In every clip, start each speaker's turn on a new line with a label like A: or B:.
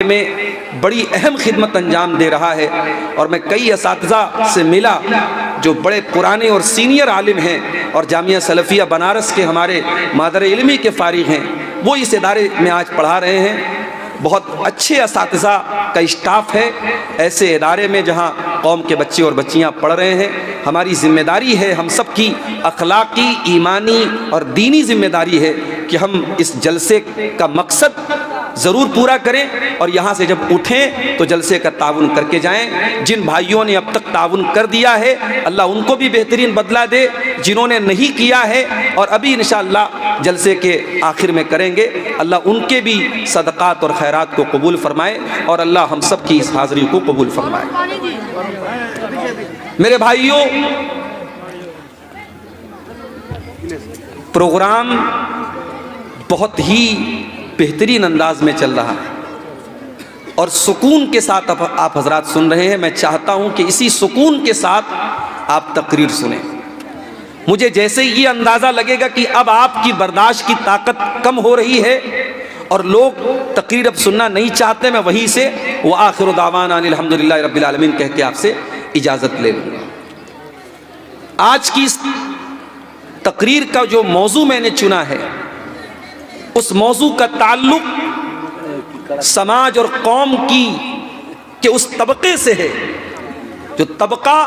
A: में बड़ी अहम खिदमत अंजाम दे रहा है। और मैं कई असातिज़ा से मिला जो बड़े पुराने और सीनियर आलिम हैं और जामिया सलफ़िया बनारस के हमारे मादर इल्मी के फ़ारिग़ हैं, वो इस इदारे में आज पढ़ा रहे हैं। बहुत अच्छे असातिज़ा का स्टाफ है ऐसे इदारे में जहाँ कौम के बच्चे और बच्चियाँ पढ़ रहे हैं। हमारी ज़िम्मेदारी है, हम सब की अखलाकी, ईमानी और दीनी ज़िम्मेदारी है कि हम इस जलसे का मकसद ज़रूर पूरा करें और यहाँ से जब उठें तो जलसे का ताउन करके जाएं। जिन भाइयों ने अब तक ताउन कर दिया है अल्लाह उनको भी बेहतरीन बदला दे, जिन्होंने नहीं किया है और अभी इंशाअल्लाह जलसे के आखिर में करेंगे, अल्लाह उनके भी सदक़ात और खैरात को कबूल फरमाए और अल्लाह हम सब की इस हाज़िरी को कबूल फरमाए। मेरे भाइयों, प्रोग्राम बहुत ही बेहतरीन अंदाज में चल रहा है और सुकून के साथ आप हजरात सुन रहे हैं। मैं चाहता हूं कि इसी सुकून के साथ आप तकरीर सुने। मुझे जैसे ये अंदाज़ा लगेगा कि अब आपकी बर्दाश्त की ताकत कम हो रही है और लोग तकरीर अब सुनना नहीं चाहते, मैं वहीं से व आखिर दावाना अनिल हम्दुलिल्लाहि रब्बिल आलमीन कह के आपसे इजाज़त ले लूँगा। आज की इस तकरीर का जो मौजू मैंने चुना है उस मौजू का ताल्लुक समाज और कौम के उस तबके से है जो तबका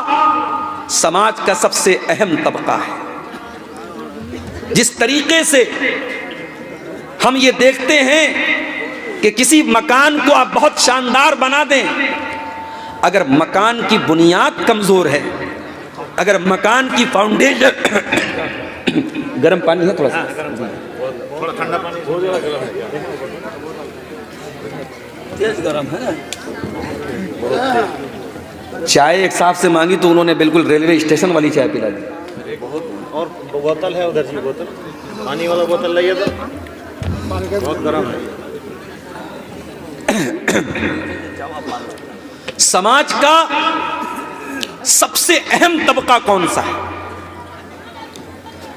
A: समाज का सबसे अहम तबका है। जिस तरीके से हम ये देखते हैं कि किसी मकान को आप बहुत शानदार बना दें, अगर मकान की बुनियाद कमज़ोर है, अगर मकान की फाउंडेशन गर्म पानी है, थोड़ा ठंडा पानी, तेज गर्म है ना। चाय एक साहब से मांगी तो उन्होंने बिल्कुल रेलवे स्टेशन वाली चाय पिला दी।
B: और बोतल है उधर से, बोतल पानी वाला बोतल लाइए तो, बहुत गर्म है।
A: समाज का सबसे अहम तबका कौन सा है?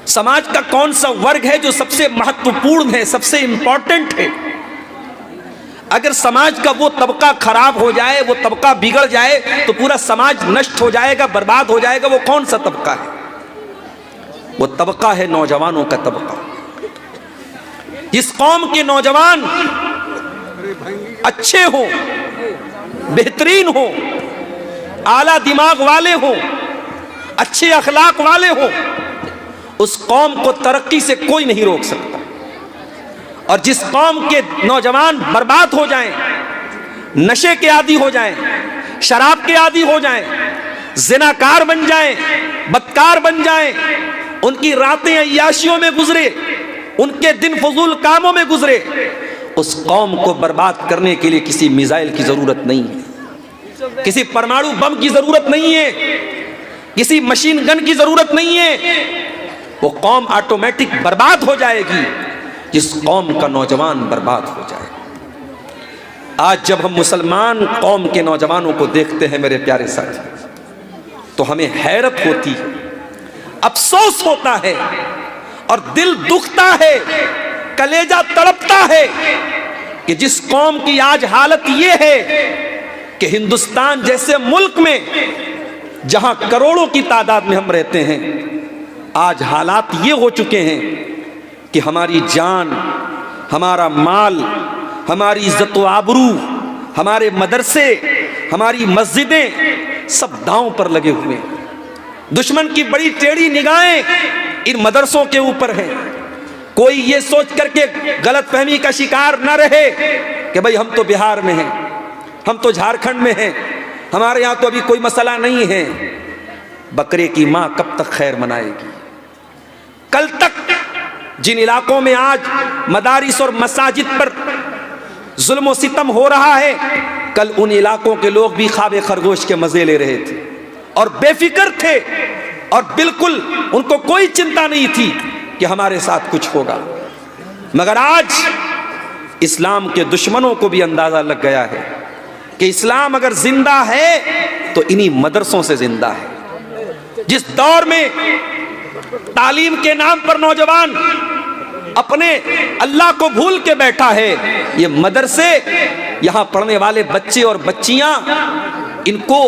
A: समाज का कौन सा वर्ग है जो सबसे महत्वपूर्ण है, सबसे इंपॉर्टेंट है? अगर समाज का वो तबका खराब हो जाए, वो तबका बिगड़ जाए तो पूरा समाज नष्ट हो जाएगा, बर्बाद हो जाएगा। वो कौन सा तबका है? वो तबका है नौजवानों का तबका। जिस कौम के नौजवान अच्छे हो, बेहतरीन हो, आला दिमाग वाले हो, अच्छे अखलाक वाले हो, उस कौम को तरक्की से कोई नहीं रोक सकता। और जिस कौम के नौजवान बर्बाद हो जाएं, नशे के आदी हो जाएं, शराब के आदी हो जाएं, जिनाकार बन जाएं, बदकार बन जाएं, उनकी रातें अय्याशियों में गुजरे, उनके दिन फजूल कामों में गुजरे, उस कौम को बर्बाद करने के लिए किसी मिसाइल की जरूरत नहीं है, किसी परमाणु बम की जरूरत नहीं है, किसी मशीन गन की जरूरत नहीं है। वो कौम ऑटोमेटिक बर्बाद हो जाएगी जिस कौम का नौजवान बर्बाद हो जाए। आज जब हम मुसलमान कौम के नौजवानों को देखते हैं मेरे प्यारे साथी, तो हमें हैरत होती है, अफसोस होता है और दिल दुखता है, कलेजा तड़पता है कि जिस कौम की आज हालत ये है कि हिंदुस्तान जैसे मुल्क में जहां करोड़ों की तादाद में हम रहते हैं, आज हालात ये हो चुके हैं कि हमारी जान, हमारा माल, हमारी इज्जत व आबरू, हमारे मदरसे, हमारी मस्जिदें सब दांव पर लगे हुए हैं। दुश्मन की बड़ी टेढ़ी निगाहें इन मदरसों के ऊपर हैं। कोई ये सोच करके गलत फहमी का शिकार न रहे कि भाई हम तो बिहार में हैं, हम तो झारखंड में हैं, हमारे यहाँ तो अभी कोई मसला नहीं है। बकरे की माँ कब तक खैर मनाएगी? कल तक जिन इलाकों में आज मदारिस और मसाजिद पर जुल्म व सितम हो रहा है, कल उन इलाकों के लोग भी ख्वाब खरगोश के मजे ले रहे थे और बेफिक्र थे और बिल्कुल उनको कोई चिंता नहीं थी कि हमारे साथ कुछ होगा। मगर आज इस्लाम के दुश्मनों को भी अंदाजा लग गया है कि इस्लाम अगर जिंदा है तो इन्हीं मदरसों से जिंदा है। जिस दौर में तालीम के नाम पर नौजवान अपने अल्लाह को भूल के बैठा है, ये मदरसे, यहाँ पढ़ने वाले बच्चे और बच्चियां, इनको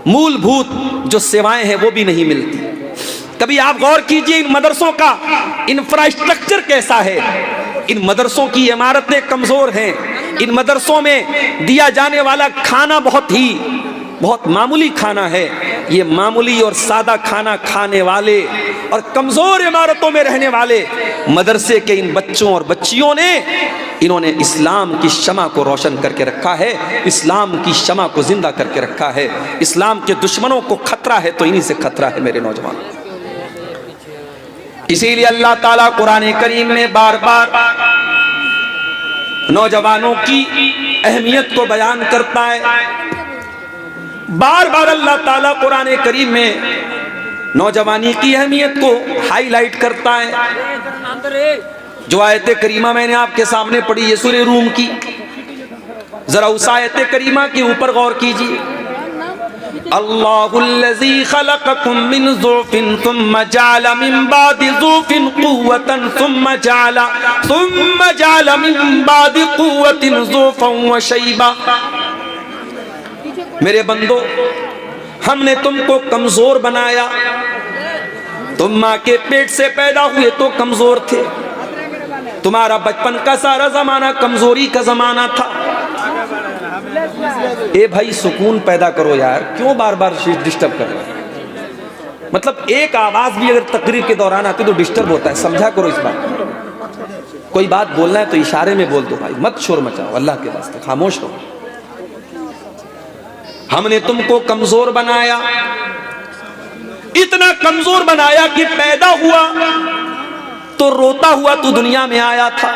A: मूलभूत जो सेवाएं हैं वो भी नहीं मिलती। कभी आप गौर कीजिए इन मदरसों का इंफ्रास्ट्रक्चर कैसा है। इन मदरसों की इमारतें कमजोर हैं। इन मदरसों में दिया जाने वाला खाना बहुत मामूली खाना है। ये मामूली और सादा खाना खाने वाले और कमजोर इमारतों में रहने वाले मदरसे के इन बच्चों और बच्चियों ने, इन्होंने इस्लाम की शमा को रोशन करके रखा है, इस्लाम की शमा को जिंदा करके रखा है। इस्लाम के दुश्मनों को खतरा है तो इन्हीं से खतरा है मेरे नौजवान। इसीलिए अल्लाह ताला कुरान करीम में बार बार नौजवानों की अहमियत को बयान करता है। बार बार अल्लाह ताला कुरान करीम में नौजवानी की अहमियत को हाईलाइट करता है। जो आयत करीमा मैंने आपके सामने पढ़ी ये सूरह रूम की, जरा उस आयत करीमा के ऊपर गौर कीजिए। अल्लाहुल्लज़ी खलक़कुम मिन ज़ुफ़िन सुम्मा जअल मिन बादि ज़ुफ़िन क़ुव्वतन सुम्मा जअल मिन बादि क़ुव्वतिन ज़ुफ़न व शैबा। मेरे बंदो, हमने तुमको कमजोर बनाया। तुम माँ के पेट से पैदा हुए तो कमजोर थे। तुम्हारा बचपन का सारा जमाना कमजोरी का जमाना था। ए भाई सुकून पैदा करो यार, क्यों बार बार डिस्टर्ब कर रहे हो? मतलब एक आवाज भी अगर तकरीर के दौरान आती तो डिस्टर्ब होता है, समझा करो इस बात। कोई बात बोलना है तो इशारे में बोल दो भाई, मत शोर मचाओ, अल्लाह के वास्ते खामोश रहो। हमने तुमको कमजोर बनाया, इतना कमजोर बनाया कि पैदा हुआ तो रोता हुआ तू दुनिया में आया था।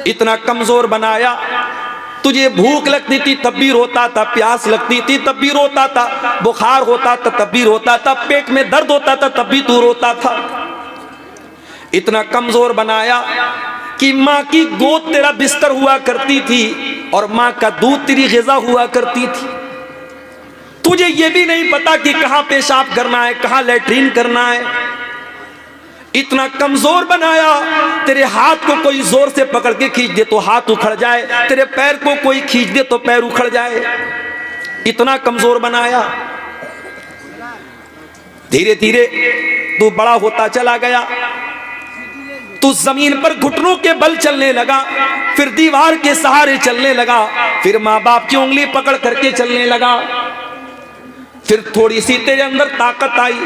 A: इतना कमजोर बनाया, तुझे भूख लगती थी तब भी रोता था, प्यास लगती थी तब भी रोता था, बुखार होता था तब भी रोता था, पेट में दर्द होता था तब भी तू रोता था। इतना कमजोर बनाया कि माँ की गोद तेरा बिस्तर हुआ करती थी और माँ का दूध तेरी ग़िज़ा हुआ करती थी। तुझे ये भी नहीं पता कि कहाँ पेशाब करना है, कहाँ लैट्रीन करना है। इतना कमजोर बनाया, तेरे हाथ को कोई जोर से पकड़ के खींच दे तो हाथ उखड़ जाए, तेरे पैर को कोई खींच दे तो पैर उखड़ जाए। इतना कमजोर बनाया। धीरे धीरे तू बड़ा होता चला गया। तू जमीन पर घुटनों के बल चलने लगा, फिर दीवार के सहारे चलने लगा, फिर माँ बाप की उंगली पकड़ करके चलने लगा। फिर थोड़ी सी तेरे अंदर ताकत आई।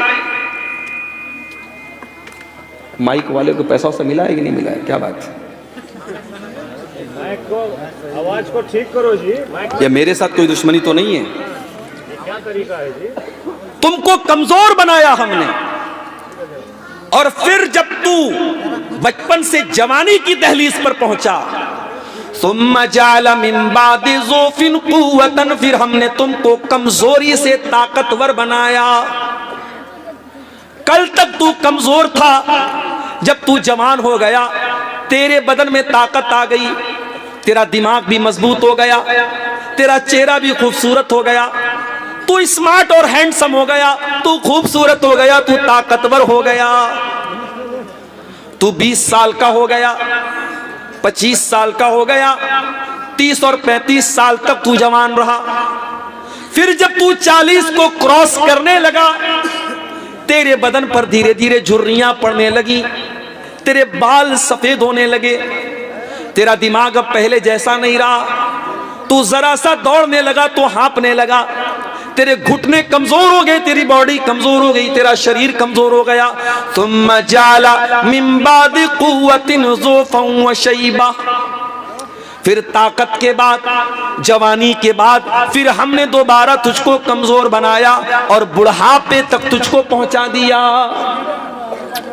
A: माइक वाले को पैसा से मिला है कि नहीं मिला है? क्या बात है?
B: माइक को, आवाज को ठीक करो जी।
A: या मेरे साथ कोई दुश्मनी तो नहीं है?
B: क्या तरीका है जी?
A: तुमको कमजोर बनाया हमने, और फिर जब तू बचपन से जवानी की दहलीज पर पहुंचा, सुम्मा जअल मिन बादि ज़ुफ़िन क़ुव्वतन, फिर हमने तुमको कमजोरी से ताकतवर बनाया। कल तक तू कमजोर था, जब तू जवान हो गया तेरे बदन में ताकत आ गई, तेरा दिमाग भी मजबूत हो गया, तेरा चेहरा भी खूबसूरत हो गया, तू स्मार्ट और हैंडसम हो गया, तू खूबसूरत हो गया, तू ताकतवर हो गया। तू 20 साल का हो गया, 25 साल का हो गया, 30 और 35 साल तक तू जवान रहा। फिर जब तू 40 को क्रॉस करने लगा, तेरे बदन पर धीरे धीरे झुर्रियां पड़ने लगी, तेरे बाल सफेद होने लगे, तेरा दिमाग अब पहले जैसा नहीं रहा। तू जरा सा दौड़ने लगा तो हाँपने लगा, तेरे घुटने कमजोर हो गए, तेरी बॉडी कमजोर हो गई, तेरा शरीर कमजोर हो गया। सुम्मा जअल मिन बादि क़ुव्वतिन ज़ुफ़न व शैबा, फिर ताकत के बाद, जवानी के बाद, फिर हमने दोबारा तुझको कमजोर बनाया और बुढ़ापे तक तुझको पहुंचा दिया।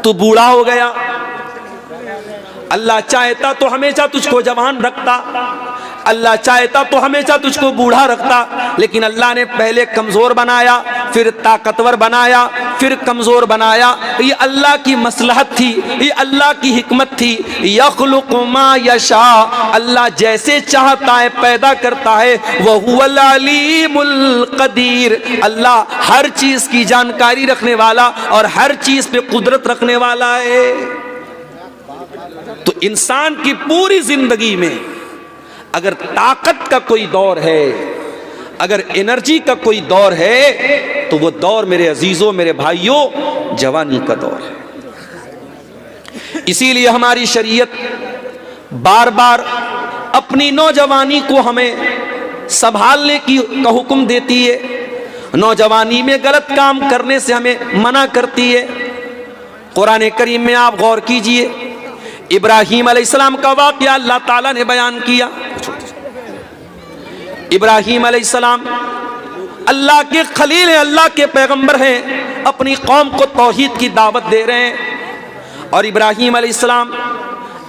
A: तू बूढ़ा हो गया। अल्लाह चाहता तो हमेशा तुझको जवान रखता, अल्लाह चाहता तो हमेशा तुझको बूढ़ा रखता, लेकिन अल्लाह ने पहले कमजोर बनाया, फिर ताकतवर बनाया, फिर कमजोर बनाया। ये अल्लाह की मसलहत थी, ये अल्लाह की हिकमत थी। यख़्लुक़ु मा यशा, अल्लाह जैसे चाहता है पैदा करता है। वहुवल अलीमुल क़दीर, अल्लाह हर चीज की जानकारी रखने वाला और हर चीज पे कुदरत रखने वाला है। तो इंसान की पूरी जिंदगी में अगर ताकत का कोई दौर है, अगर एनर्जी का कोई दौर है, तो वो दौर मेरे अजीजों, मेरे भाइयों, जवानी का दौर है। इसीलिए हमारी शरीयत बार बार अपनी नौजवानी को हमें संभालने का हुक्म देती है, नौजवानी में गलत काम करने से हमें मना करती है। कुरान करीम में आप गौर कीजिए, इब्राहीम अलैहिस्सलाम का वाक़या अल्लाह ताला ने बयान किया। इब्राहीम अलैहिस्सलाम अल्लाह के खलील हैं, अल्लाह के पैगंबर हैं, अपनी कौम को तौहीद की दावत दे रहे हैं। और इब्राहीम अलैहिस्सलाम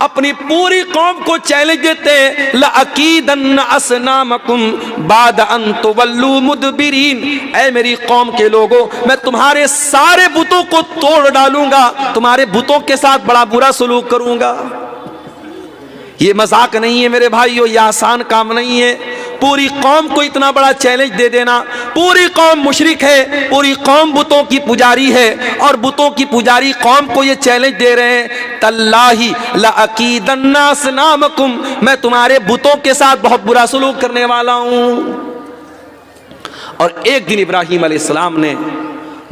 A: अपनी पूरी कौम को चैलेंज देते हैं, लअकीदन्न असनामकुम बाद अन तुवल्लू मुदबिरीन। ऐ मेरी कौम के लोगों, मैं तुम्हारे सारे बुतों को तोड़ डालूंगा, तुम्हारे बुतों के साथ बड़ा बुरा सलूक करूंगा। ये मजाक नहीं है मेरे भाइयों, ये आसान काम नहीं है। पूरी कौम को इतना बड़ा चैलेंज दे देना, पूरी कौम मुशरिक है, पूरी कौम बुतों की पुजारी है, और बुतों की पुजारी कौम को ये चैलेंज दे रहे हैं, तल्लाही लअकीदन्ना असनामकुम, मैं तुम्हारे बुतों के साथ बहुत बुरा सलूक करने वाला हूं। और एक दिन इब्राहीम अलैहिस्सलाम ने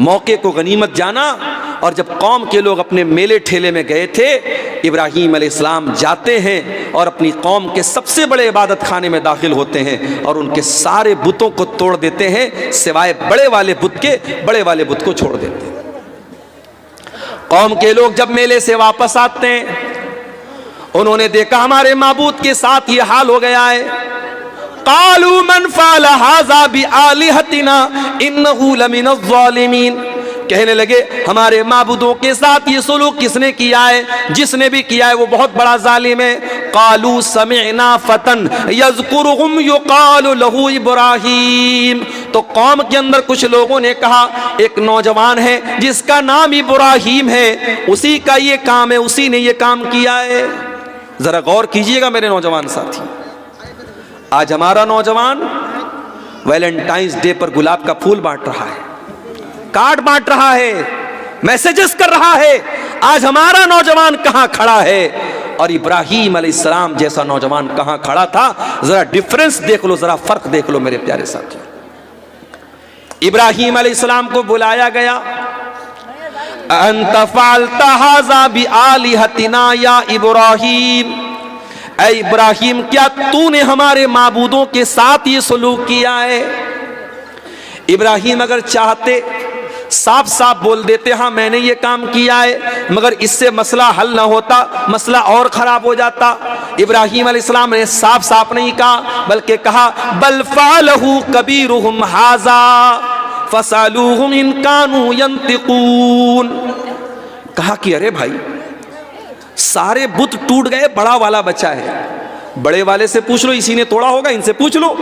A: मौके को गनीमत जाना, और जब कौम के लोग अपने मेले ठेले में गए थे, इब्राहीम अलैहिस्सलाम जाते हैं और अपनी कौम के सबसे बड़े इबादत खाने में दाखिल होते हैं और उनके सारे बुतों को तोड़ देते हैं, सिवाय बड़े वाले बुत के, बड़े वाले बुत को छोड़ देते हैं। कौम के लोग जब मेले से वापस आते हैं, उन्होंने देखा हमारे माबूद के साथ ये हाल हो गया है। कालू मन फ़अल हाज़ा बिआलिहतिना इन्नहु लमिनज़्ज़ालिमीन, कहने लगे हमारे माबूदों के साथ ये सुलूक किसने किया है, जिसने भी किया है वो बहुत बड़ा जालिम है। कालू समिअना फतन यज़कुरुहुम युक़ालु लहू इब्राहीम, तो कौम के अंदर कुछ लोगों ने कहा एक नौजवान है जिसका नाम इब्राहीम है, उसी का ये काम है, उसी ने ये काम किया है। जरा गौर कीजिएगा मेरे नौजवान साथी, आज हमारा नौजवान वैलेंटाइंस डे पर गुलाब का फूल बांट रहा है, कार्ड बांट रहा है, मैसेजेस कर रहा है। आज हमारा नौजवान कहां खड़ा है और इब्राहीम अलैहिस्सलाम जैसा नौजवान कहां खड़ा था? जरा डिफरेंस देख लो, जरा फर्क देख लो मेरे प्यारे साथियों। इब्राहीम अलैहिस्सलाम को बुलाया गया, अंत फ़अलत हाज़ा बिआलिहतिना या इब्राहीम, ऐ इब्राहीम क्या तूने हमारे माबूदों के साथ ये सलूक किया है? इब्राहीम अगर चाहते साफ साफ बोल देते हाँ मैंने ये काम किया है, मगर इससे मसला हल ना होता, मसला और खराब हो जाता। इब्राहीम अलैहिस्सलाम ने साफ साफ नहीं कहा, बल्कि कहा बल फ़अलहु कबीरुहुम हाज़ा फ़सअलूहुम इन कानू यंतिकून। कहा कि अरे भाई सारे बुत टूट गए, बड़ा वाला बचा है, बड़े वाले से पूछ लो, इसी ने तोड़ा होगा, इनसे पूछ लो।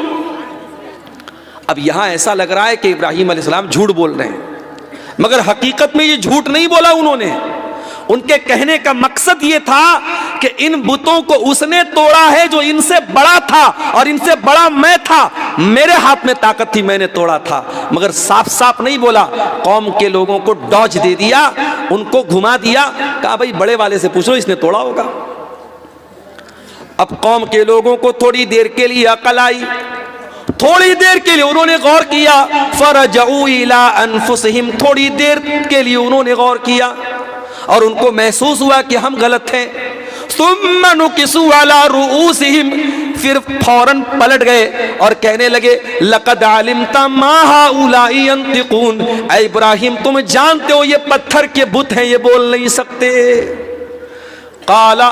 A: अब यहां ऐसा लग रहा है कि इब्राहीम अलैहिस्सलाम झूठ बोल रहे हैं, मगर हकीकत में ये झूठ नहीं बोला उन्होंने। उनके कहने का मकसद ये था कि इन बुतों को उसने तोड़ा है जो इनसे बड़ा था, और इनसे बड़ा मैं था, मेरे हाथ में ताकत थी, मैंने तोड़ा था। मगर साफ साफ नहीं बोला, कौम के लोगों को डॉज दे दिया, उनको घुमा दिया, कहा भाई बड़े वाले से पूछो, इसने तोड़ा होगा। अब कौम के लोगों को थोड़ी देर के लिए अकल आई, थोड़ी देर के लिए उन्होंने गौर किया, फरजऊ इला अनफुसिहिम, थोड़ी देर के लिए उन्होंने गौर किया और उनको महसूस हुआ कि हम गलत हैं। सुम्मा नुकिसू अला रुऊसिहिम, फिर फौरन पलट गए और कहने लगे लक़द अलिमता मा हाउलाई यंतिकून, ऐ इब्राहीम तुम जानते हो ये पत्थर के बुत हैं, ये बोल नहीं सकते। काला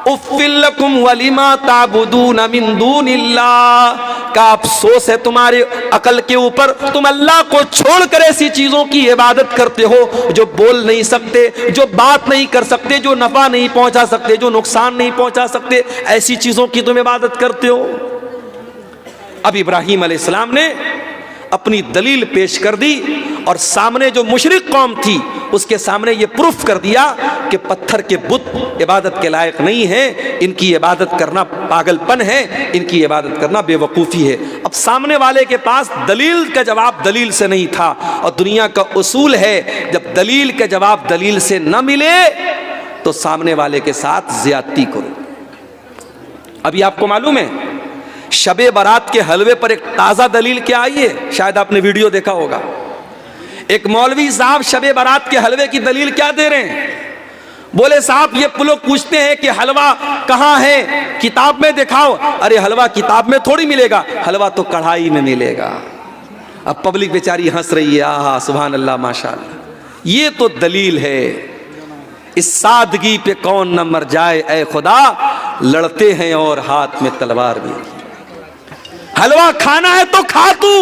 A: उफ़्फ़िल लकुम वलिमा ताबुदून मिन दूनिल्लाह, का अफसोस है तुम्हारे अकल के ऊपर, तुम अल्लाह को छोड़कर ऐसी चीजों की इबादत करते हो जो बोल नहीं सकते, जो बात नहीं कर सकते, जो नफा नहीं पहुंचा सकते, जो नुकसान नहीं पहुंचा सकते, ऐसी चीजों की तुम इबादत करते हो। अब इब्राहीम अलैहिस्सलाम ने अपनी दलील पेश कर दी और सामने जो मुशरिक कौम थी उसके सामने ये प्रूफ कर दिया कि पत्थर के बुत इबादत के लायक नहीं है, इनकी इबादत करना पागलपन है, इनकी इबादत करना बेवकूफ़ी है। अब सामने वाले के पास दलील का जवाब दलील से नहीं था, और दुनिया का उसूल है जब दलील का जवाब दलील से न मिले तो सामने वाले के साथ ज्यादती करो। अभी आपको मालूम है शबे बारात के हलवे पर एक ताज़ा दलील क्या आई है, शायद आपने वीडियो देखा होगा। एक मौलवी साहब शबे बारात के हलवे की दलील क्या दे रहे हैं। बोले साहब ये लोग पूछते हैं कि हलवा कहाँ है, किताब में दिखाओ। अरे हलवा किताब में थोड़ी मिलेगा, हलवा तो कढ़ाई में मिलेगा। अब पब्लिक बेचारी हंस रही है, आहा सुभान अल्लाह माशाअल्लाह। ये तो दलील है। इस सादगी पे कौन न मर जाए ऐ खुदा, लड़ते हैं और हाथ में तलवार भी। हलवा खाना है तो खा तू,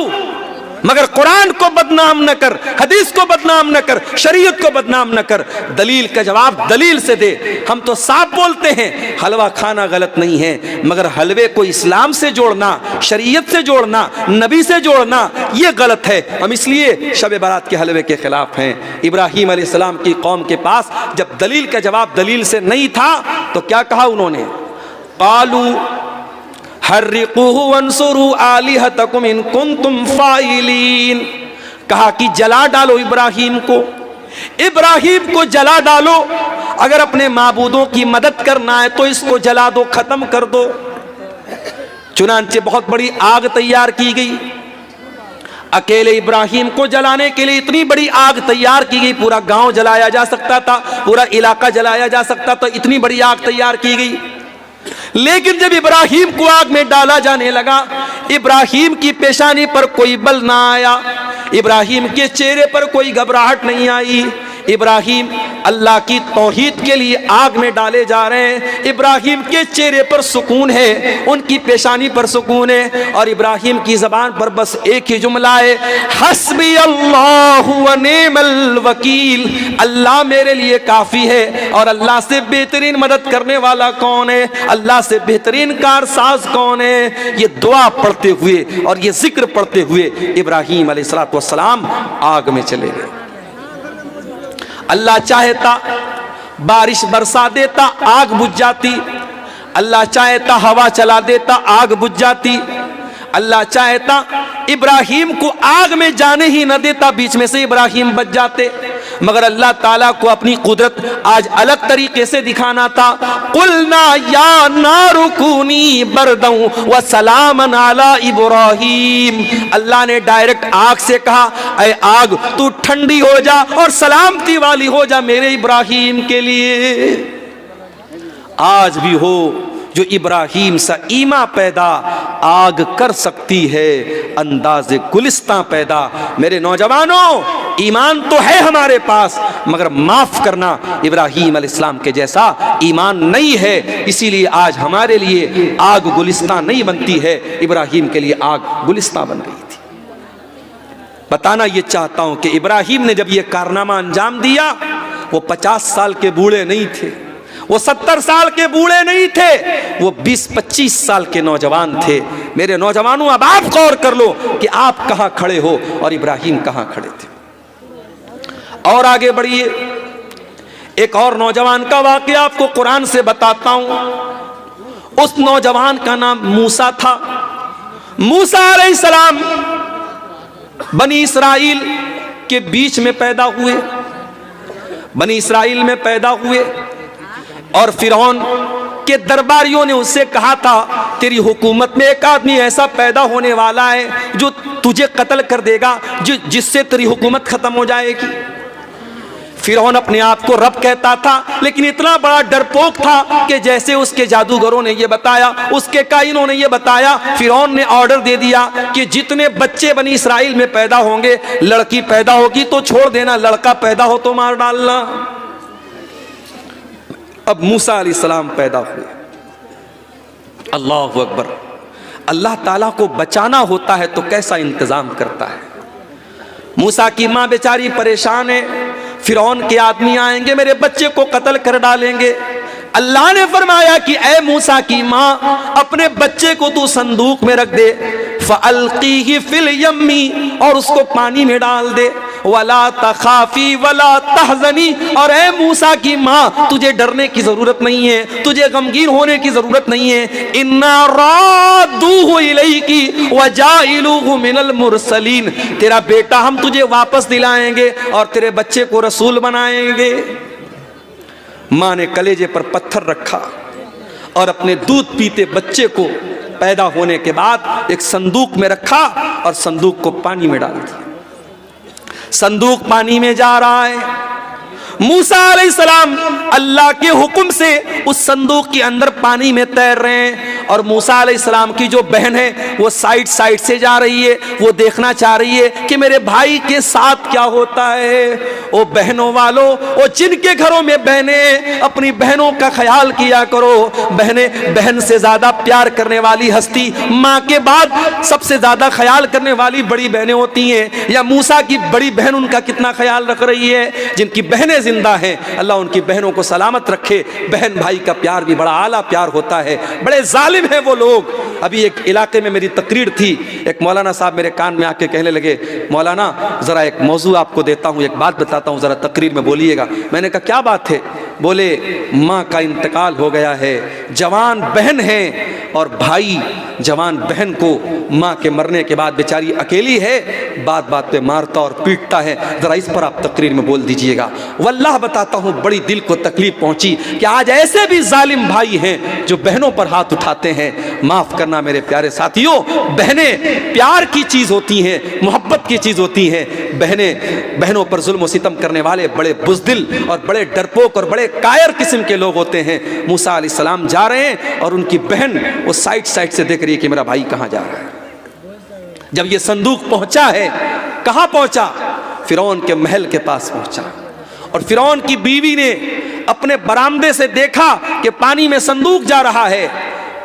A: मगर कुरान को बदनाम न कर, हदीस को बदनाम न कर, शरीयत को बदनाम न कर। दलील का जवाब दलील से दे। हम तो साफ बोलते हैं हलवा खाना गलत नहीं है, मगर हलवे को इस्लाम से जोड़ना, शरीयत से जोड़ना, नबी से जोड़ना, ये गलत है। हम इसलिए शब बारात के हलवे के खिलाफ हैं। इब्राहीम अलैहिस्सलाम की कौम के पास जब दलील का जवाब दलील से नहीं था तो क्या कहा उन्होंने, कालू हर्रिकूहु वंसुरू आलिहतकुम इन कुंतुम फाइलीन। कहा कि जला डालो इब्राहीम को जला डालो। अगर अपने माबूदों की मदद करना है तो इसको जला दो, खत्म कर दो। चुनांचे बहुत बड़ी आग तैयार की गई। अकेले इब्राहीम को जलाने के लिए इतनी बड़ी आग तैयार की गई, पूरा गांव जलाया जा सकता था, पूरा इलाका जलाया जा सकता था, इतनी बड़ी आग तैयार की गई। लेकिन जब इब्राहीम को आग में डाला जाने लगा, इब्राहीम की पेशानी पर कोई बल ना आया, इब्राहीम के चेहरे पर कोई घबराहट नहीं आई। इब्राहीम अल्लाह की तौहीद के लिए आग में डाले जा रहे हैं। इब्राहीम के चेहरे पर सुकून है, उनकी पेशानी पर सुकून है, और इब्राहीम की ज़बान पर बस एक ही जुमला है, हस्बी अल्लाहु व निअमल वकील। अल्लाह मेरे लिए काफ़ी है, और अल्लाह से बेहतरीन मदद करने वाला कौन है, अल्लाह से बेहतरीन कारसाज कौन है। ये दुआ पढ़ते हुए और ये जिक्र पढ़ते हुए इब्राहीम अलैहिस्सलातु वस्सलाम आग में चले गए। अल्लाह चाहता बारिश बरसा देता, आग बुझ जाती। अल्लाह चाहता हवा चला देता, आग बुझ जाती। अल्लाह चाहता इब्राहीम को आग में जाने ही न देता, बीच में से इब्राहीम बच जाते। मगर अल्लाह ताला को अपनी कुदरत आज अलग तरीके से दिखाना था। कुलना या नारु कूनी बरदं व सलामन अला इब्राहीम। अल्लाह ने डायरेक्ट आग से कहा, ऐ आग तू ठंडी हो जा और सलामती वाली हो जा मेरे इब्राहीम के लिए। आज भी हो जो इब्राहीम सा ईमा पैदा आग कर सकती है, अंदाज़े गुलिस्तां पैदा। मेरे नौजवानों, ईमान तो है हमारे पास, मगर माफ़ करना इब्राहीम अलैहिस्सलाम के जैसा ईमान नहीं है। इसीलिए आज हमारे लिए आग गुलिस्तां नहीं बनती है, इब्राहीम के लिए आग गुलिस्तां बन गई थी। बताना ये चाहता हूँ कि इब्राहीम ने जब ये कारनामा अंजाम दिया, वो 50 साल के बूढ़े नहीं थे, वो 70 साल के बूढ़े नहीं थे, वो 20-25 साल के नौजवान थे। मेरे नौजवानों, अब आप गौर कर लो कि आप कहां खड़े हो और इब्राहीम कहां खड़े थे। और आगे बढ़िए, एक और नौजवान का वाकया आपको कुरान से बताता हूं। उस नौजवान का नाम मूसा था। मूसा अलैहिस्सलाम बनी इसराइल के बीच में पैदा हुए, बनी इसराइल में पैदा हुए, और फिरौन के दरबारियों ने उससे कहा था, तेरी हुकूमत में एक आदमी ऐसा पैदा होने वाला है जो तुझे कत्ल कर देगा, जिससे तेरी हुकूमत खत्म हो जाएगी। फिरौन अपने आप को रब कहता था, लेकिन इतना बड़ा डरपोक था कि जैसे उसके जादूगरों ने ये बताया, उसके काइनों ने ये बताया, फिरौन ने ऑर्डर दे दिया कि जितने बच्चे बनी इसराइल में पैदा होंगे, लड़की पैदा होगी तो छोड़ देना, लड़का पैदा हो तो मार डालना। अब मूसा अलैहिस्सलाम पैदा हुए। अल्लाहु अकबर। अल्लाह ताला को बचाना होता है तो कैसा इंतजाम करता है। मूसा की माँ बेचारी परेशान है, फिरौन के आदमी आएंगे मेरे बच्चे को कत्ल कर डालेंगे। अल्लाह ने फरमाया कि ऐ मूसा की माँ, अपने बच्चे को तू संदूक में रख दे, फ़अल्क़ीही फ़िल यम्मी, और उसको पानी में डाल दे, वला तखाफी वला तहज़नी, और ऐ मूसा की माँ, तुझे डरने की जरूरत नहीं है, तुझे गमगीन होने की जरूरत नहीं है। इन्ना रादूहु इलैकी व जाइलूहु मिनल मुरसलीन, तेरा बेटा हम तुझे वापस दिलाएंगे और तेरे बच्चे को रसूल बनाएंगे। माँ ने कलेजे पर पत्थर रखा और अपने दूध पीते बच्चे को पैदा होने के बाद एक संदूक में रखा और संदूक को पानी में डाल दिया। संदूक पानी में जा रहा है। मूसा अलैहिस्सलाम अल्लाह के हुक्म से उस संदूक के अंदर पानी में तैर रहे हैं और मूसा अलैहिस्सलाम की जो बहन है वो साइड साइड से जा रही है। वो देखना चाह रही है कि मेरे भाई के साथ क्या होता है। ओ बहनों वालों, ओ जिनके घरों में बहनें, अपनी बहनों का ख्याल किया करो। बहनें, बहन से ज्यादा प्यार करने वाली हस्ती माँ के बाद सबसे ज्यादा ख्याल करने वाली बड़ी बहनें होती हैं। या मूसा की बड़ी बहन उनका कितना ख्याल रख रही है। जिनकी बहनें जिंदा हैं, अल्लाह उनकी बहनों को सलामत रखे। बहन भाई का प्यार भी बड़ा आला प्यार होता है। बड़े जालिम हैं वो लोग। अभी एक इलाके में मेरी तकरीर थी, एक मौलाना साहब मेरे कान में आके कहने लगे, मौलाना जरा एक मौजू आपको देता हूँ, एक बात बताता हूँ, जरा तकरीर में बोलिएगा। मैंने कहा क्या बात है। बोले माँ का इंतकाल हो गया है, जवान बहन है और भाई जवान बहन को माँ के मरने के बाद बेचारी अकेली है, बात बात पे मारता और पीटता है। जरा इस पर आप तकरीर में बोल दीजिएगा। वल्लाह बताता हूँ बड़ी दिल को तकलीफ पहुंची कि आज ऐसे भी जालिम भाई हैं जो बहनों पर हाथ उठाते हैं। माफ करना मेरे प्यारे साथियों, बहनें प्यार की चीज होती हैं, मोहब्बत की चीज होती हैं। बहनों पर जुल्म और सितम करने वाले बड़े बुज़दिल और बड़े डरपोक और बड़े कायर किस्म के लोग होते हैं। मूसा अलैहिस्सलाम जा रहे हैं और उनकी बहन वो साइड साइड से देख रही है कि मेरा भाई कहाँ जा रहा है। जब ये संदूक पहुंचा है, कहाँ पहुंचा? फिरौन के महल के पास पहुंचा और फिरौन की बीवी ने अपने बरामदे से देखा कि पानी में संदूक जा रहा है,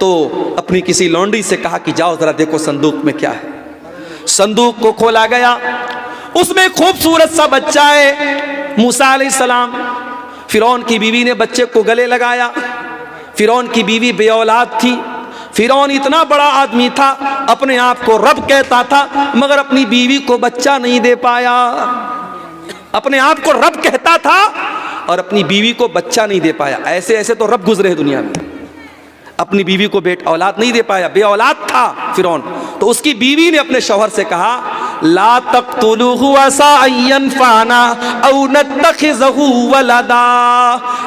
A: तो अपनी किसी लौंडी से कहा कि जाओ जरा देखो संदूक में क्या है। संदूक को खोला गया, उसमें खूबसूरत सा बच्चा है मूसा अलैहिस्सलाम। फिरौन की बीवी ने बच्चे को गले लगाया। फिरौन की बीवी बेऔलाद थी। फिरौन इतना बड़ा आदमी था, अपने आप को रब कहता था, मगर अपनी बीवी को बच्चा नहीं दे पाया। अपने आप को रब कहता था और अपनी बीवी को बच्चा नहीं दे पाया। ऐसे ऐसे तो रब गुजरे दुनिया में, अपनी बीवी को औलाद नहीं दे पाया, बेऔलाद था फिरौन। तो उसकी बीवी ने अपने शौहर से कहा, ला तक़्तुलूहु असा अन यनफ़अना औ नत्तख़िज़हु वलदा।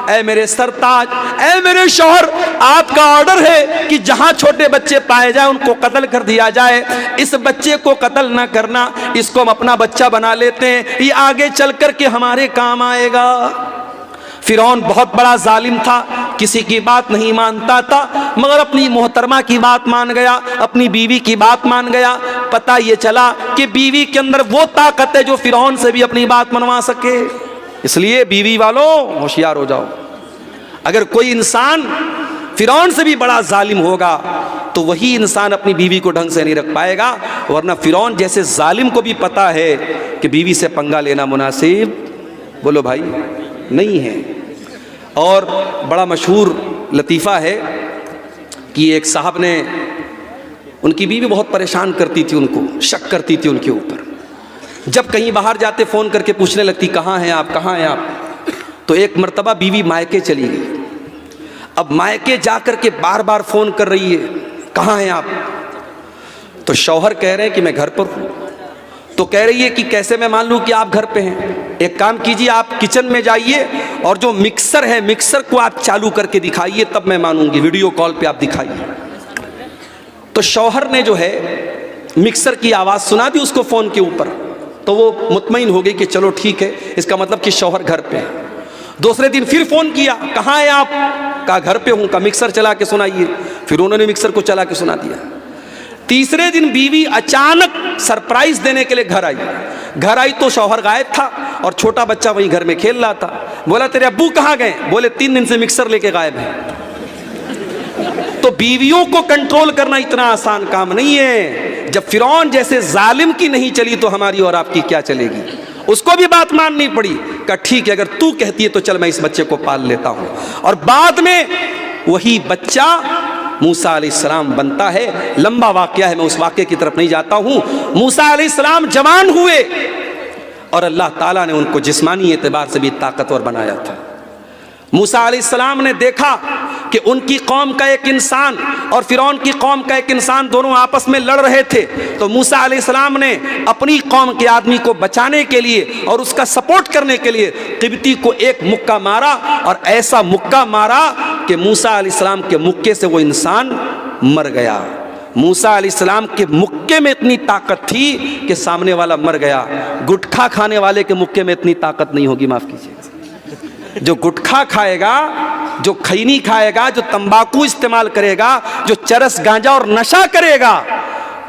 A: ऐ मेरे सरताज, ऐ मेरे शौहर, आपका ऑर्डर है कि जहां छोटे बच्चे पाए जाए उनको कत्ल कर दिया जाए। इस बच्चे को कत्ल ना करना, इसको हम अपना बच्चा बना लेते हैं, ये आगे चल कर के हमारे काम आएगा। फिरौन बहुत बड़ा जालिम था, किसी की बात नहीं मानता था, मगर अपनी मोहतरमा की बात मान गया, अपनी बीवी की बात मान गया। पता ये चला कि बीवी के अंदर वो ताकत है जो फिरौन से भी अपनी बात मनवा सके। इसलिए बीवी वालों होशियार हो जाओ। अगर कोई इंसान फिरौन से भी बड़ा जालिम होगा तो वही इंसान अपनी बीवी को ढंग से नहीं रख पाएगा, वरना फिरौन जैसे जालिम को भी पता है कि बीवी से पंगा लेना मुनासिब, बोलो भाई, नहीं है। और बड़ा मशहूर लतीफ़ा है कि एक साहब ने, उनकी बीवी बहुत परेशान करती थी उनको, शक करती थी उनके ऊपर। जब कहीं बाहर जाते फ़ोन करके पूछने लगती, कहाँ हैं आप, कहाँ हैं आप। तो एक मर्तबा बीवी मायके चली गई। अब मायके जा कर के बार बार फ़ोन कर रही है, कहाँ हैं आप। तो शौहर कह रहे हैं कि मैं घर पर हूँ। तो कह रही है कि कैसे मैं मान लूँ कि आप घर पे हैं। एक काम कीजिए, आप किचन में जाइए और जो मिक्सर है, मिक्सर को आप चालू करके दिखाइए, तब मैं मानूंगी, वीडियो कॉल पे आप दिखाइए। तो शौहर ने जो है मिक्सर की आवाज़ सुना दी उसको फ़ोन के ऊपर, तो वो मुतमईन हो गई कि चलो ठीक है, इसका मतलब कि शौहर घर पे है। दूसरे दिन फिर फ़ोन किया, कहाँ हैं आप, कहा घर पे हूँ, कहा मिक्सर चला के सुनाइए। फिर उन्होंने मिक्सर को चला के सुना दिया। तीसरे दिन बीवी अचानक सरप्राइज देने के लिए घर आई तो शौहर गायब था और छोटा बच्चा वहीं घर में खेल रहा था। बोला तेरे अब्बू कहाँ गए? बोले 3 दिन से मिक्सर लेके गायब है। तो बीवियों को कंट्रोल करना इतना आसान काम नहीं है। जब फिरौन जैसे जालिम की नहीं चली तो हमारी और आपकी क्या चलेगी। उसको भी बात माननी पड़ी, कहा ठीक है, अगर तू कहती है तो चल मैं इस बच्चे को पाल लेता हूं। और बाद में वही बच्चा मूसा अलैहिस्सलाम बनता है। लंबा वाकया है, मैं उस वाकये की तरफ नहीं जाता हूं। मूसा अलैहिस्सलाम जवान हुए और अल्लाह ताला ने उनको जिस्मानी एतबार से भी ताकतवर बनाया था। मूसा अलैहिस्सलाम ने देखा कि उनकी कौम का एक इंसान और फिरौन की कौम का एक इंसान दोनों आपस में लड़ रहे थे। तो मूसा अलैहिस्सलाम ने अपनी कौम के आदमी को बचाने के लिए और उसका सपोर्ट करने के लिए किब्ती को एक मुक्का मारा और ऐसा मुक्का मारा कि मूसा अलैहिस्सलाम के मुक्के से वो इंसान मर गया। मूसा अलैहिस्सलाम के मुक्के में इतनी ताकत थी कि सामने वाला मर गया। गुटखा खाने वाले के मुक्के में इतनी ताकत नहीं होगी, माफ कीजिए। जो गुटखा खाएगा, जो खैनी खाएगा, जो तंबाकू इस्तेमाल करेगा, जो चरस गांजा और नशा करेगा,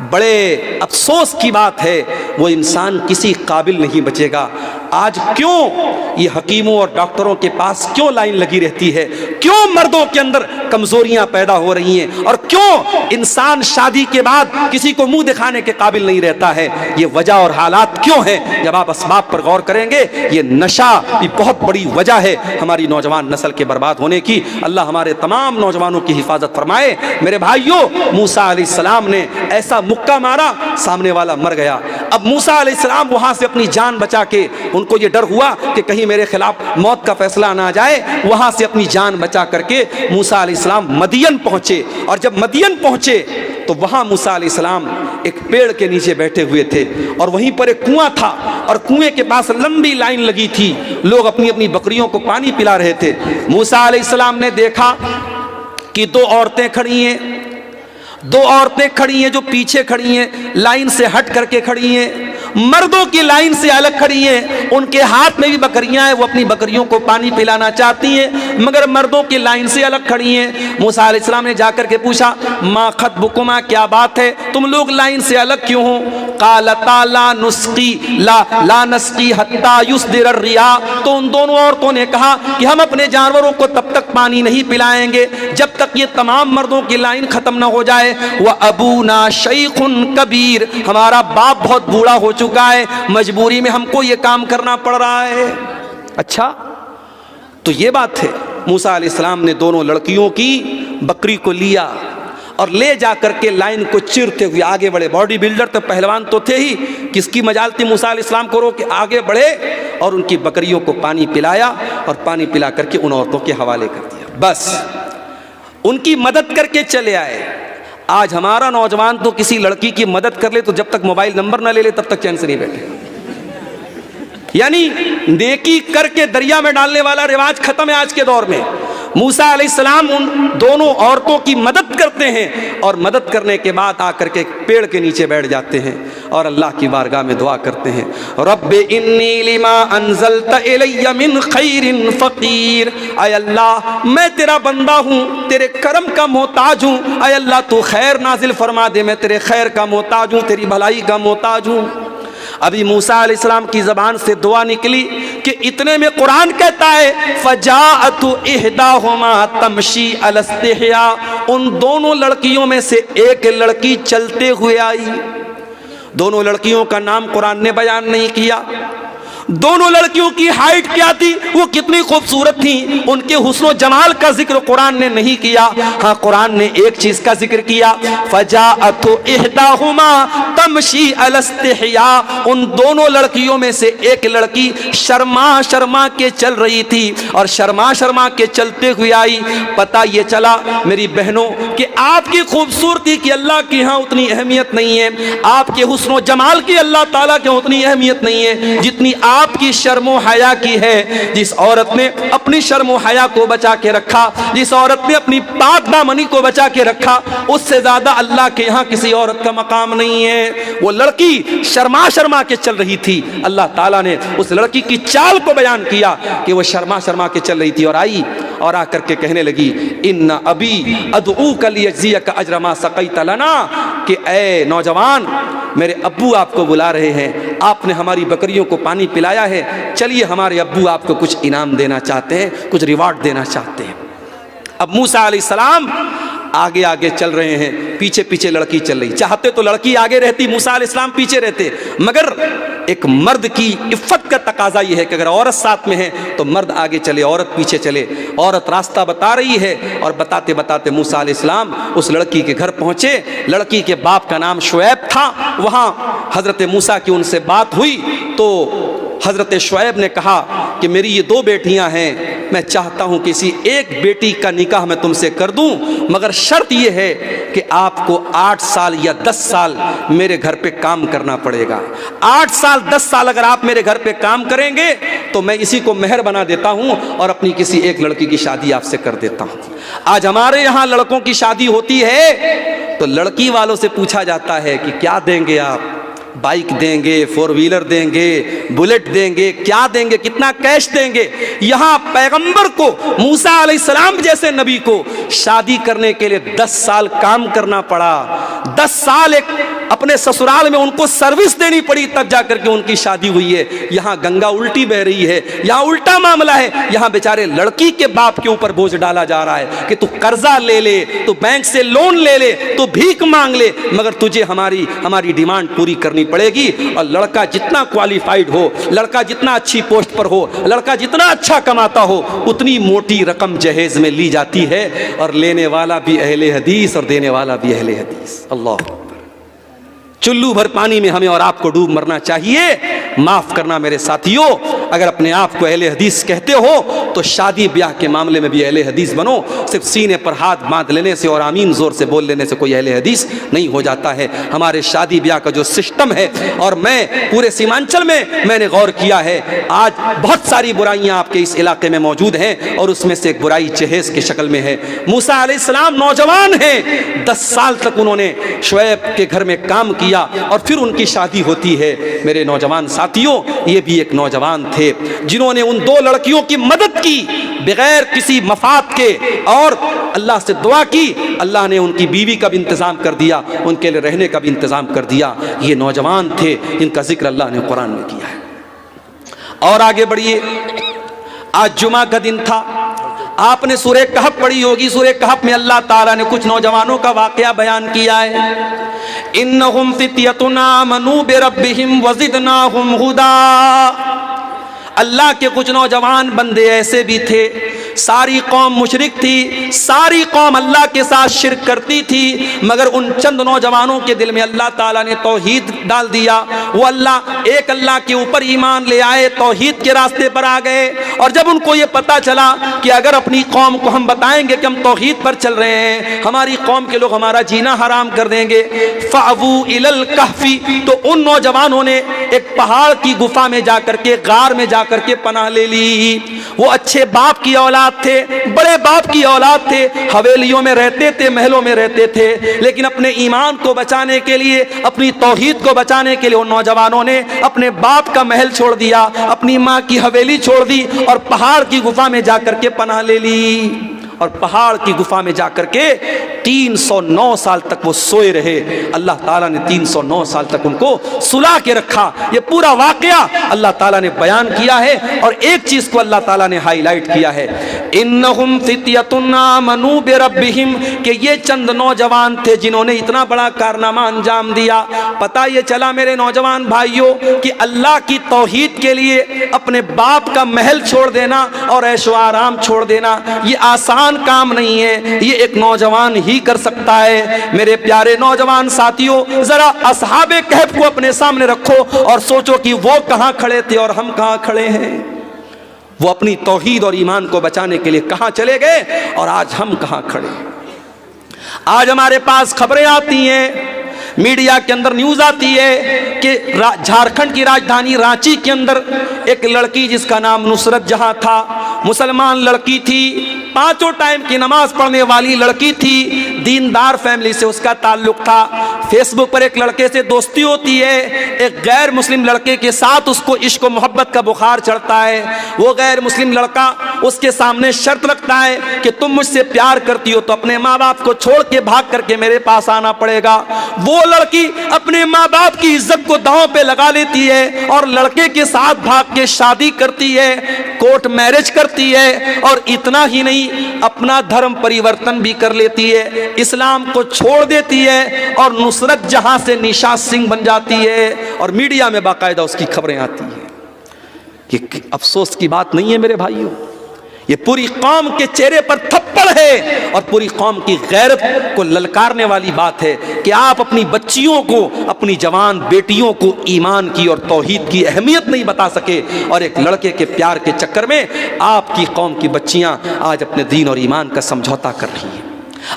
A: बड़े अफसोस की बात है वो इंसान किसी काबिल नहीं बचेगा। आज क्यों ये हकीमों और डॉक्टरों के पास क्यों लाइन लगी रहती है, क्यों मर्दों के अंदर कमजोरियां पैदा हो रही हैं, और क्यों इंसान शादी के बाद किसी को मुंह दिखाने के काबिल नहीं रहता है? ये वजह और हालात क्यों हैं? जब आप असबाब पर गौर करेंगे, ये नशा भी बहुत बड़ी वजह है हमारी नौजवान नस्ल के बर्बाद होने की। अल्लाह हमारे तमाम नौजवानों की हिफाजत फरमाए। मेरे भाइयों, मूसा अलैहिस्सलाम ने ऐसा मुक्का मारा, सामने वाला मर गया। अब मूसा अलैहिस्सलाम वहां से अपनी जान बचा के, उनको ये डर हुआ कि कहीं मेरे खिलाफ मौत का फैसला ना आ जाए, वहां से अपनी जान बचा करके मूसा अलैहिस्सलाम मदियन पहुंचे। और जब मदियन पहुंचे तो वहां मूसा अलैहिस्सलाम एक पेड़ के नीचे बैठे हुए थे, और वहीं पर एक कुआं था, और कुएं के पास लंबी लाइन लगी थी, लोग अपनी अपनी बकरियों को पानी पिला रहे थे। मूसा अलैहिस्सलाम ने देखा कि दो औरतें खड़ी हैं, दो औरतें खड़ी हैं जो पीछे खड़ी हैं, लाइन से हट करके खड़ी हैं, मर्दों की लाइन से अलग खड़ी हैं। उनके हाथ में भी बकरियां हैं, वो अपनी बकरियों को पानी पिलाना चाहती हैं, मगर मर्दों की लाइन से अलग खड़ी हैं। मूसा अलैहिस्सलाम ने जाकर के पूछा, मा खतबुकुमा, क्या बात है, तुम लोग लाइन से अलग क्यों हो? कालता ला नुस्की ला नस्की हत्ता युस्दिर रिया। तो उन दोनों औरतों ने कहा कि हम अपने जानवरों को तब तक पानी नहीं पिलाएंगे जब तक ये तमाम मर्दों की लाइन खत्म ना हो जाए। वह अबूना शैखुन कबीर, हमारा बाप बहुत बूढ़ा हो चुका है, मजबूरी में हमको ये काम करना पड़ रहा है। अच्छा, तो ये बात है। मूसा अलैहिस्सलाम ने दोनों लड़कियों की बकरी को लिया और ले जाकर के लाइन को चिरते हुए आगे बढ़े। बॉडी बिल्डर तो पहलवान तो थे ही, किसकी मजाल थी मूसा अलैहिस्सलाम को रोक के आगे बढ़े और उनकी बकरियों को पानी पिलाया, और पानी पिला करके उन औरतों के हवाले कर दिया। बस उनकी मदद करके चले आए। आज हमारा नौजवान तो किसी लड़की की मदद कर ले तो जब तक मोबाइल नंबर ना ले ले तब तक चैन से नहीं बैठेगा। यानी नेकी करके दरिया में डालने वाला रिवाज खत्म है आज के दौर में। मूसा अलैहिस्सलाम उन दोनों औरतों की मदद करते हैं, और मदद करने के बाद आकर के पेड़ के नीचे बैठ जाते हैं और अल्लाह की बारगाह में दुआ करते हैं, रब्बे इन्नी लिमा अंज़लता इलैया मिन खैरिन फ़क़ीर। आय अल्लाह, मैं तेरा बंदा हूँ, तेरे करम का मोहताज हूँ। आय अल्लाह, तू खैर नाजिल फरमा दे, मैं तेरे खैर का मोहताज हूँ, तेरी भलाई का मोहताज हूँ। अभी मूसा अलैहिस्सलाम की ज़बान से दुआ निकली कि इतने में कुरान कहता है, फजाअतु इहदाहुमा तमशी अला इस्तिहया। उन दोनों लड़कियों में से एक लड़की चलते हुए आई। दोनों लड़कियों का नाम कुरान ने बयान नहीं किया। दोनों लड़कियों की हाइट क्या थी, वो कितनी खूबसूरत थी, उनके हुस्न जमाल का जिक्र कुरान ने नहीं किया। हाँ, कुरान ने एक चीज का जिक्र किया, फजाअतु इहदाहुमा तमशी अला इस्तिहया। उन दोनों लड़कियों में से एक लड़की शर्मा शर्मा के चल रही थी, और शर्मा शर्मा के चलते हुए आई। पता ये चला मेरी बहनों कि आपकी खूबसूरती की अल्लाह के यहाँ उतनी अहमियत नहीं है, आपके हुस्न जमाल की अल्लाह ताला के उतनी अहमियत नहीं है जितनी आपकी शर्मो हया की है। जिस औरत ने अपनी शर्मो हया को बचा के रखा, जिस औरत ने अपनी पाक दामनी को बचा के रखा, उससे ज्यादा अल्लाह के यहाँ किसी औरत का मकाम नहीं है। वो लड़की शर्मा शर्मा के चल रही थी। अल्लाह ताला ने उस लड़की की चाल को बयान किया कि वो शर्मा शर्मा के चल रही थी, और आई और आकर के कहने लगी, इन्ना अबी अदऊका लियज्जियका अज्र मा सक़ैता लना, कि ऐ नौजवान, मेरे अब्बू आपको बुला रहे हैं, आपने हमारी बकरियों को पानी पिलाया है, चलिए हमारे अब्बू आपको कुछ इनाम देना चाहते हैं, कुछ रिवार्ड देना चाहते हैं। अब मूसा अलैहिस्सलाम आगे आगे चल रहे हैं, पीछे पीछे लड़की चल रही। चाहते तो लड़की आगे रहती, मूसा अलैहिस्सलाम पीछे रहते, मगर एक मर्द की इफ़्फ़त का तकाजा ये है कि अगर औरत साथ में है तो मर्द आगे चले, औरत पीछे चले। औरत रास्ता बता रही है, और बताते बताते मूसा अलैहिस्सलाम उस लड़की के घर पहुंचे। लड़की के बाप का नाम शुएब था। वहाँ हज़रत मूसा की उनसे बात हुई तो हज़रत शुएब ने कहा कि मेरी ये दो बेटियां हैं, मैं चाहता हूं किसी एक बेटी का निकाह मैं तुमसे कर दूं, मगर शर्त ये है कि आपको 8 साल या 10 साल मेरे घर पे काम करना पड़ेगा। 8 साल 10 साल अगर आप मेरे घर पे काम करेंगे तो मैं इसी को मेहर बना देता हूँ और अपनी किसी एक लड़की की शादी आपसे कर देता हूँ। आज हमारे यहाँ लड़कों की शादी होती है तो लड़की वालों से पूछा जाता है कि क्या देंगे आप, बाइक देंगे, 4 व्हीलर देंगे, बुलेट देंगे, क्या देंगे, कितना कैश देंगे। यहाँ पैगंबर को, मूसा अलैहिस्सलाम जैसे नबी को शादी करने के लिए 10 साल काम करना पड़ा, 10 साल एक अपने ससुराल में उनको सर्विस देनी पड़ी, तब जाकर के उनकी शादी हुई है। यहाँ गंगा उल्टी बह रही है, यहाँ उल्टा मामला है। यहाँ बेचारे लड़की के बाप के ऊपर बोझ डाला जा रहा है कि तू कर्जा ले ले, तू बैंक से लोन ले ले, तू भीख मांग ले, मगर तुझे हमारी डिमांड पूरी करनी पड़ेगी। और लड़का जितना क्वालिफाइड हो, लड़का जितना अच्छी पोस्ट पर हो, लड़का जितना अच्छा कमाता हो, उतनी मोटी रकम जहेज में ली जाती है। और लेने वाला भी अहले हदीस और देने वाला भी अहले हदीस। अल्लाह, चुल्लू भर पानी में हमें और आपको डूब मरना चाहिए। माफ करना मेरे साथियों, अगर अपने आप को अहले हदीस कहते हो तो शादी ब्याह के मामले में भी अहले हदीस बनो। सिर्फ सीने पर हाथ बांध लेने से और आमीन जोर से बोल लेने से कोई अहले हदीस नहीं हो जाता है। हमारे शादी ब्याह का जो सिस्टम है, और मैं पूरे सीमांचल में मैंने गौर किया है, आज बहुत सारी बुराइयां आपके इस इलाके में मौजूद हैं और उसमें से एक बुराई जहेज की शक्ल में है। मूसा अलैहिस्सलाम नौजवान हैं, 10 साल तक उन्होंने शुएब के घर में काम किया और फिर उनकी शादी होती है। मेरे नौजवान साथियों, ये भी एक नौजवान थे जिन्होंने उन 2 लड़कियों की मदद की बगैर किसी मफाद के, और अल्लाह से दुआ की, अल्लाह ने उनकी बीवी का भी इंतजाम कर दिया, उनके लिए रहने का भी इंतजाम कर दिया। ये नौजवान थे, इनका जिक्र अल्लाह ने कुरान में किया है। और आगे बढ़िए, आज जुमा का दिन था, आपने सूरह कहफ पढ़ी होगी। सूरह कहफ में अल्लाह ताला ने कुछ नौजवानों का वाकया बयान किया है। इन्नहुम फित्यतुन आमनू बिरब्बिहिम वज़िदनाहुम हुदा। अल्लाह के कुछ नौजवान बंदे ऐसे भी थे, सारी कौम मुशरिक थी, सारी कौम अल्लाह के साथ शिर्क करती थी, मगर उन चंद नौजवानों के दिल में अल्लाह ताला ने तौहीद डाल दिया। वो एक अल्लाह के ऊपर ईमान ले आए, तौहीद के रास्ते पर आ गए। और जब उनको ये पता चला कि अगर अपनी कौम को हम बताएंगे कि हम तौहीद पर चल रहे हैं, हमारी कौम के लोग हमारा जीना हराम कर देंगे, फ़अवू इलल कहफ़ी, तो उन नौजवानों ने एक पहाड़ की गुफा में जाकर के, गार में जाकर के पनाह ले ली। वो अच्छे बाप की औलाद थे, बड़े बाप की औलाद थे, हवेलियों में रहते थे, महलों में रहते थे, लेकिन अपने ईमान को बचाने के लिए, अपनी तौहीद को बचाने के लिए उन नौजवानों ने अपने बाप का महल छोड़ दिया, अपनी माँ की हवेली छोड़ दी और पहाड़ की गुफा में जाकर के पनाह ले ली। और पहाड़ की गुफा में जाकर के 309 साल तक वो सोए रहे। अल्लाह ताला ने 309 साल तक उनको सुला के रखा। ये पूरा वाकया अल्लाह ताला ने बयान किया है। और एक चीज को अल्लाह ताला ने हाईलाइट किया है, इन्नहुम फित्यतुन आमनू बिरब्बिहिम, कि ये चंद नौजवान थे जिन्होंने इतना बड़ा कारनामा अंजाम दिया। पता ये चला मेरे नौजवान भाइयों कि अल्लाह की तौहीद के लिए अपने बाप का महल छोड़ देना और ऐशो आराम छोड़ देना ये आसान काम नहीं है, ये एक नौजवान ही कर सकता है। मेरे प्यारे नौजवान साथियों, जरा असहाबे कहफ को अपने सामने रखो और सोचो कि वो कहां खड़े थे और हम कहां खड़े हैं। वो अपनी तौहीद और ईमान को बचाने के लिए कहां चले गए और आज हम कहां खड़े। आज हमारे पास खबरें आती हैं, मीडिया के अंदर न्यूज आती है कि झारखंड की राजधानी रांची के अंदर एक लड़की जिसका नाम नुसरत जहां था, मुसलमान लड़की थी, 5 टाइम की नमाज पढ़ने वाली लड़की थी, दीनदार फैमिली से उसका ताल्लुक था। फेसबुक पर एक लड़के से दोस्ती होती है, एक गैर मुस्लिम लड़के के साथ उसको इश्क व मोहब्बत का बुखार चढ़ता है। वो गैर मुस्लिम लड़का उसके सामने शर्त रखता है कि तुम मुझसे प्यार करती हो तो अपने माँ बाप को छोड़ के भाग करके मेरे पास आना पड़ेगा। वो लड़की अपने माँ बाप की इज्जत को दांव पे लगा लेती है और लड़के के साथ भाग के शादी करती है, कोर्ट मैरिज करती है। और इतना ही नहीं, अपना धर्म परिवर्तन भी कर लेती है, इस्लाम को छोड़ देती है और नुसरत जहां से निशा सिंह बन जाती है। और मीडिया में बाकायदा उसकी खबरें आती हैं। कि अफसोस की बात नहीं है मेरे भाइयों, ये पूरी कौम के चेहरे पर थप्पड़ है और पूरी कौम की गैरत को ललकारने वाली बात है कि आप अपनी बच्चियों को, अपनी जवान बेटियों को ईमान की और तौहीद की अहमियत नहीं बता सके और एक लड़के के प्यार के चक्कर में आपकी कौम की बच्चियां आज अपने दीन और ईमान का समझौता कर रही हैं।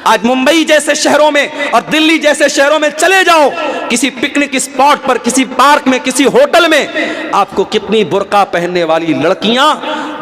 A: आज मुंबई जैसे शहरों में और दिल्ली जैसे शहरों में चले जाओ, किसी पिकनिक स्पॉट पर, किसी पार्क में, किसी होटल में आपको कितनी बुर्का पहनने वाली लड़कियां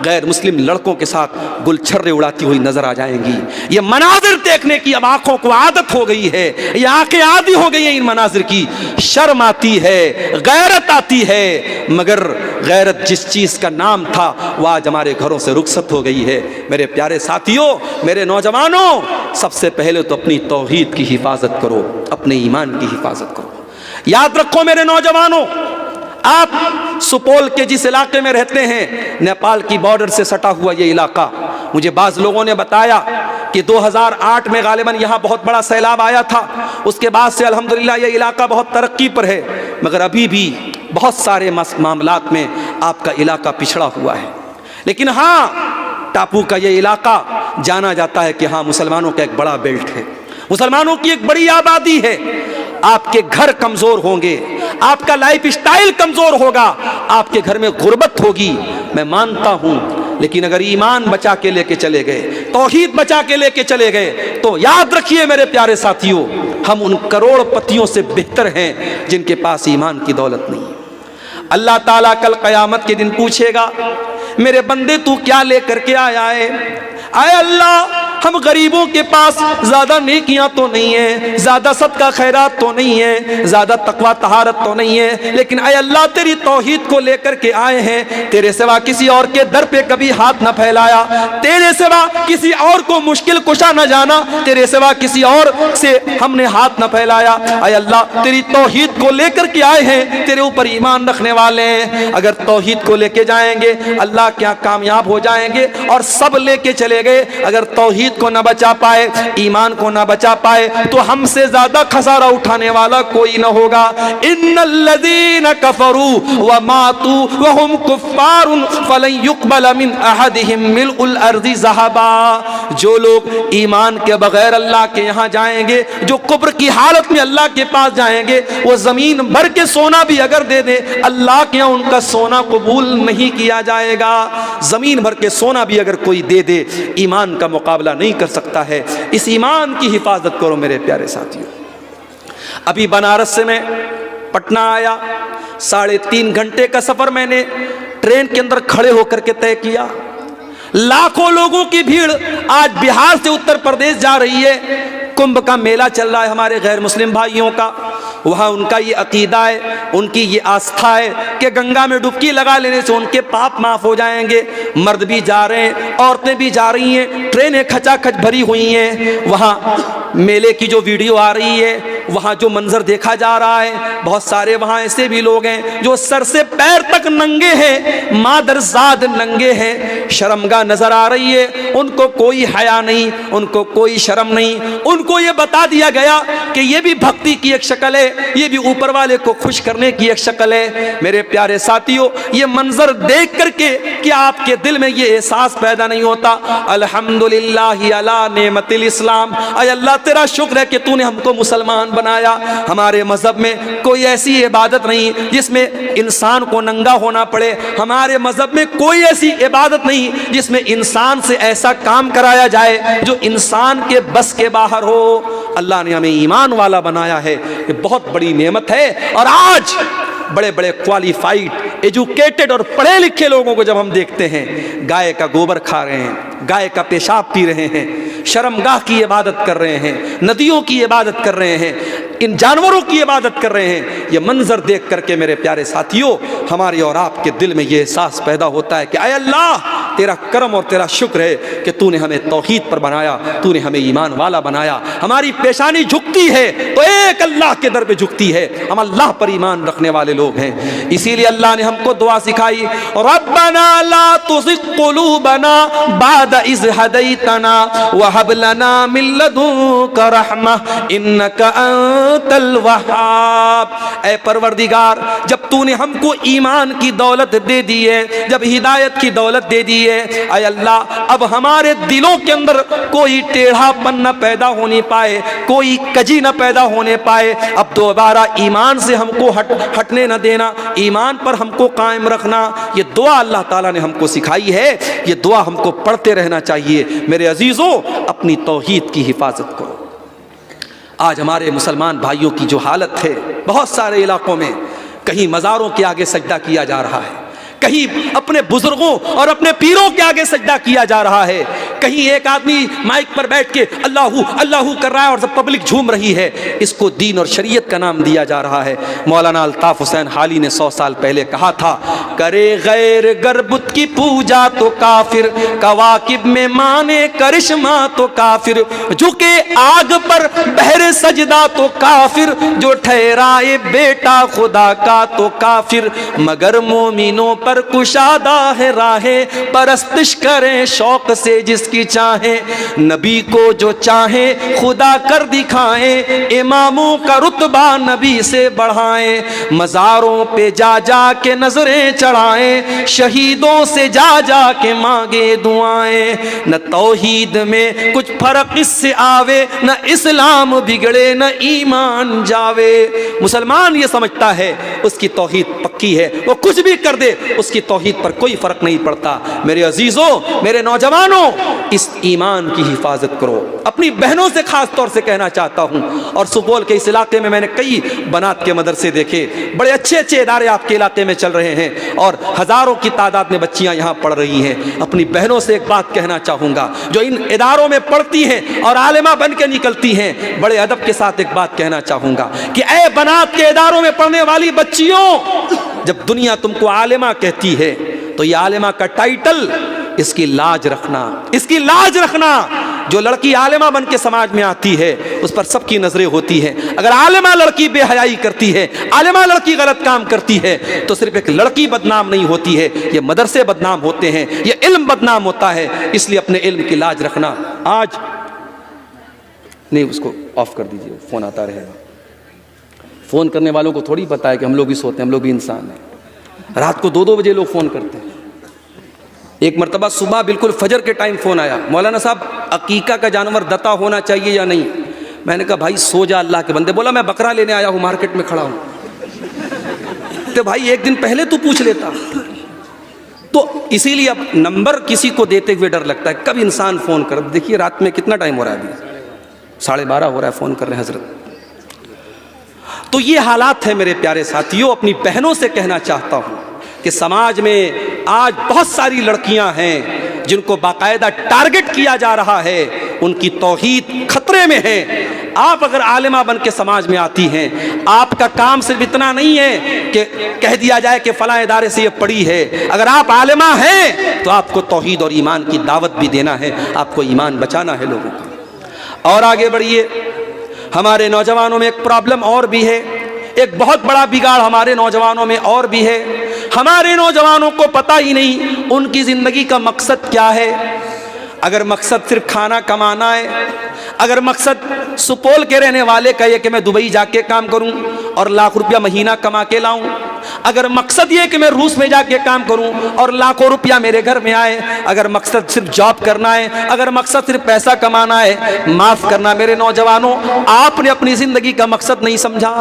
A: गैर मुस्लिम लड़कों के साथ गुलछर्रे उड़ाती हुई नजर आ जाएंगी। ये मनाजिर देखने की अब आंखों को आदत हो गई है, ये आंखें आदी हो गई हैं इन मनाजिर की। शर्म आती है, गैरत आती है, मगर गैरत जिस चीज का नाम था वह आज हमारे घरों से रुखसत हो गई है। मेरे प्यारे साथियों, मेरे नौजवानों, सबसे पहले तो अपनी तौहीद की हिफाजत करो, अपने ईमान की हिफाजत करो। याद रखो मेरे नौजवानों, आप सुपौल के जिस इलाके में रहते हैं, नेपाल की बॉर्डर से सटा हुआ ये इलाका, मुझे बाज़ लोगों ने बताया कि 2008 में गालिबन यहाँ बहुत बड़ा सैलाब आया था। उसके बाद से अल्हम्दुलिल्लाह ये इलाका बहुत तरक्की पर है, मगर अभी भी बहुत सारे मामलात में आपका इलाका पिछड़ा हुआ है। लेकिन हाँ, टापू का ये इलाका जाना जाता है कि हाँ, मुसलमानों का एक बड़ा बेल्ट है, मुसलमानों की एक बड़ी आबादी है। आपके घर कमजोर होंगे, आपका लाइफ स्टाइल कमजोर होगा, आपके घर में गुर्बत होगी, मैं मानता हूं, लेकिन अगर ईमान बचा के लेके चले गए, तौहीद बचा के लेके चले गए, तो याद रखिए मेरे प्यारे साथियों, हम उन करोड़पतियों से बेहतर हैं जिनके पास ईमान की दौलत नहीं है। अल्लाह ताला कल क़यामत के दिन पूछेगा, मेरे बंदे तू क्या लेकर के आया है? आए अल्लाह, हम गरीबों के पास ज्यादा नेकियां तो नहीं है, ज्यादा सदका खैरात तो नहीं है, ज्यादा तकवा तहारत तो नहीं है, लेकिन आए अल्लाह तेरी तौहीद को लेकर के आए हैं। तेरे सिवा किसी और के दर पे कभी हाथ न फैलाया, तेरे सिवा किसी और को मुश्किल कुशा न जाना, तेरे सिवा किसी और से हमने हाथ न फैलाया। आए अल्लाह तेरी तौहीद को लेकर के आए हैं, तेरे ऊपर ईमान रखने वाले हैं। अगर तौहीद को लेके जाएंगे अल्लाह क्या कामयाब हो जाएंगे, और सब लेके चले गए। अगर तौहीद को न बचा पाए, ईमान को न बचा पाए, तो हमसे ज्यादा खसारा उठाने वाला कोई न होगा। इन्नल्लज़ीना कफरू व मातू व हुम कुफ्फारुन फलन युक़बल मिन अहदिहिम मिल्उल अर्ज़ि ज़हबा। जो लोग ईमान के बगैर अल्लाह के यहाँ जाएंगे, जो कुफ्र की हालत में अल्लाह के पास जाएंगे, वो जमीन भर के सोना भी अगर दे दे, अल्लाह के यहाँ उनका सोना कबूल नहीं किया जाएगा। जमीन भर के सोना भी अगर कोई दे दे, ईमान का मुकाबला नहीं कर सकता है। इस ईमान की हिफाजत करो मेरे प्यारे साथियों। अभी बनारस से मैं पटना आया, 3.5 घंटे का सफर मैंने ट्रेन के अंदर खड़े होकर के तय किया। लाखों लोगों की भीड़ आज बिहार से उत्तर प्रदेश जा रही है। कुंभ का मेला चल रहा है हमारे गैर मुस्लिम भाइयों का। वहाँ उनका ये अकीदा है, उनकी ये आस्था है कि गंगा में डुबकी लगा लेने से उनके पाप माफ हो जाएंगे। मर्द भी जा रहे हैं, औरतें भी जा रही हैं, ट्रेनें खचाखच भरी हुई हैं। वहाँ मेले की जो वीडियो आ रही है, वहाँ जो मंजर देखा जा रहा है, बहुत सारे वहाँ ऐसे भी लोग हैं जो सर से पैर तक नंगे हैं, मादरजाद नंगे हैं। शर्मगाह नजर आ रही है, उनको कोई हया नहीं, उनको कोई शर्म नहीं। उनको ये बता दिया गया कि ये भी भक्ति की एक शक्ल है, ये भी ऊपर वाले को खुश करने की एक शक्ल है। मेरे प्यारे साथियों, ये मंजर देख करके क्या आपके दिल में ये एहसास पैदा नहीं होता, अल्हम्दुलिल्लाह अला नेमतिल इस्लाम, अय अल्लाह तेरा शुक्र है कि तूने हमको मुसलमान बनाया। हमारे मजहब में कोई ऐसी इबादत नहीं जिसमें इंसान को नंगा होना पड़े। हमारे मजहब में कोई ऐसी इबादत नहीं जिसमें इंसान से ऐसा काम कराया जाए जो इंसान के बस के बाहर हो। अल्लाह ने हमें ईमान वाला बनाया है, ये बहुत बड़ी नेमत है। और आज बड़े बड़े क्वालिफाइड, एजुकेटेड और पढ़े लिखे लोगों को जब हम देखते हैं, गाय का गोबर खा रहे हैं, गाय का पेशाब पी रहे हैं, शर्मगाह की इबादत कर रहे हैं, नदियों की इबादत कर रहे हैं, इन जानवरों की इबादत कर रहे हैं, ये मंजर देख करके मेरे प्यारे साथियों, हमारे और आपके दिल में ये एहसास पैदा होता है कि आय अल्लाह तेरा करम और तेरा शुक्र है कि तूने हमें तौहीद पर बनाया, तूने हमें ईमान वाला बनाया। हमारी पेशानी झुकती है तो एक अल्लाह के दर पे झुकती है, हम अल्लाह पर ईमान रखने वाले लोग हैं। इसीलिए अल्लाह ने हमको दुआ सिखाई, रब्बना ला तुज़िग़ क़ुलूबना बाद इज़ हदैतना व हब लना मिन लदुनका रहमह इन्नका अंतल वहाब। ऐ परवरदिगार, जब तूने हमको ईमान की दौलत दे दी है, जब हिदायत की दौलत दे दी है, ऐ अल्लाह अब हमारे दिलों के अंदर कोई टेढ़ापन न पैदा होने पाए, कोई कजी न पैदा होने पाए। अब दोबारा ईमान से हमको हटने न देना, ईमान पर हमको कायम रखना। ये दुआ अल्लाह ताला ने हमको सिखाई है, ये दुआ हमको पढ़ते रहना चाहिए। मेरे अजीज़ों, अपनी तौहीद की हिफाजत करो। आज हमारे मुसलमान भाइयों की जो हालत है, बहुत सारे इलाकों में कहीं मज़ारों के आगे सजदा किया जा रहा है, कहीं अपने बुजुर्गों और अपने पीरों के आगे सजदा किया जा रहा है, कहीं एक आदमी माइक पर बैठ के अल्लाहू अल्लाहू कर रहा है और सब पब्लिक झूम रही है। इसको दीन और शरीयत का नाम दिया जा रहा है। मौलाना अल्ताफ हुसैन हाली ने 100 साल पहले कहा था, करे गैर गरबुत की पूजा तो काफिर, कवाकिब में माने करिश्मा तो काफिर, झुके आग पर बहरे सजदा तो काफिर, जो ठहराए बेटा खुदा का तो काफिर, मगर मोमिनों पर कुशादा है राहे, परस्तिश करें शौक से जिसकी चाहे, नबी को जो चाहे खुदा कर दिखाएं, इमामों का रुतबा नबी से बढ़ाएं, मज़ारों पे जा जा के नजरें चढ़ाएं, शहीदों से जा जा के मांगे दुआएं, न तौहीद में कुछ फर्क इससे आवे, न इस्लाम बिगड़े न ईमान जावे। मुसलमान ये समझता है उसकी तौहीद पक्की है, वो कुछ भी कर दे उसकी तौहीद पर कोई फर्क नहीं पड़ता। मेरे अजीजों, मेरे नौजवानों, इस ईमान की हिफाजत करो। अपनी बहनों से खास तौर से कहना चाहता हूं, और सुपौल के इस इलाके में मैंने कई बनात के मदरसे देखे, बड़े अच्छे अच्छे इदारे आपके इलाके में चल रहे हैं और हजारों की तादाद में बच्चियां यहां पढ़ रही हैं। अपनी बहनों से एक बात कहना चाहूंगा, जो इन इदारों में पढ़ती हैं और आलिमा बन के निकलती हैं, बड़े अदब के साथ एक बात कहना चाहूंगा कि ऐ बनात के इदारों में पढ़ने वाली बच्चियों, जब दुनिया तुमको आलिमा कहती है तो ये आलिमा का टाइटल, इसकी लाज रखना, इसकी लाज रखना। जो लड़की आलिमा बन के समाज में आती है उस पर सबकी नजरें होती हैं। अगर आलिमा लड़की बेहयाई करती है, आलिमा लड़की गलत काम करती है, तो सिर्फ एक लड़की बदनाम नहीं होती है, ये मदरसे बदनाम होते हैं, ये इल्म बदनाम होता है। इसलिए अपने इल्म की लाज रखना। आज नहीं, उसको ऑफ कर दीजिए, फोन आता रहेगा। फोन करने वालों को थोड़ी पता है कि हम लोग भी सोते हैं, हम लोग भी इंसान हैं। रात को 2-2 बजे लोग फोन करते हैं। एक मरतबा सुबह बिल्कुल फजर के टाइम फ़ोन आया, मौलाना साहब अकीका का जानवर दता होना चाहिए या नहीं। मैंने कहा भाई सो जा अल्लाह के बंदे। बोला मैं बकरा लेने आया हूँ, मार्केट में खड़ा हूँ। तो भाई एक दिन पहले तू पूछ लेता। तो इसीलिए अब नंबर किसी को देते हुए डर लगता है, कब इंसान फ़ोन कर। देखिए रात में कितना टाइम हो रहा है, अभी 12:30 हो रहा है, फ़ोन कर रहे हैं हजरत। तो ये हालात है मेरे प्यारे साथियों। अपनी बहनों से कहना चाहता हूँ कि समाज में आज बहुत सारी लड़कियां हैं जिनको बाकायदा टारगेट किया जा रहा है, उनकी तौहीद खतरे में है। आप अगर आलिमा बन के समाज में आती हैं, आपका काम सिर्फ इतना नहीं है कि कह दिया जाए कि फलां इदारे से ये पढ़ी है। अगर आप आलिमा हैं तो आपको तौहीद और ईमान की दावत भी देना है, आपको ईमान बचाना है लोगों का। और आगे बढ़िए। हमारे नौजवानों में एक प्रॉब्लम और भी है, एक बहुत बड़ा बिगाड़ हमारे नौजवानों में और भी है। हमारे नौजवानों को पता ही नहीं उनकी ज़िंदगी का मकसद क्या है। अगर मकसद सिर्फ खाना कमाना है, अगर मकसद सुपौल के रहने वाले का ये कि मैं दुबई जाके काम करूं और लाख रुपया महीना कमा के लाऊं, अगर मकसद ये कि मैं रूस में जाके काम करूं और लाखों रुपया मेरे घर में आए, अगर मकसद सिर्फ जॉब करना है, अगर मकसद सिर्फ पैसा कमाना है, माफ़ करना मेरे नौजवानों, आपने अपनी ज़िंदगी का मकसद नहीं समझा।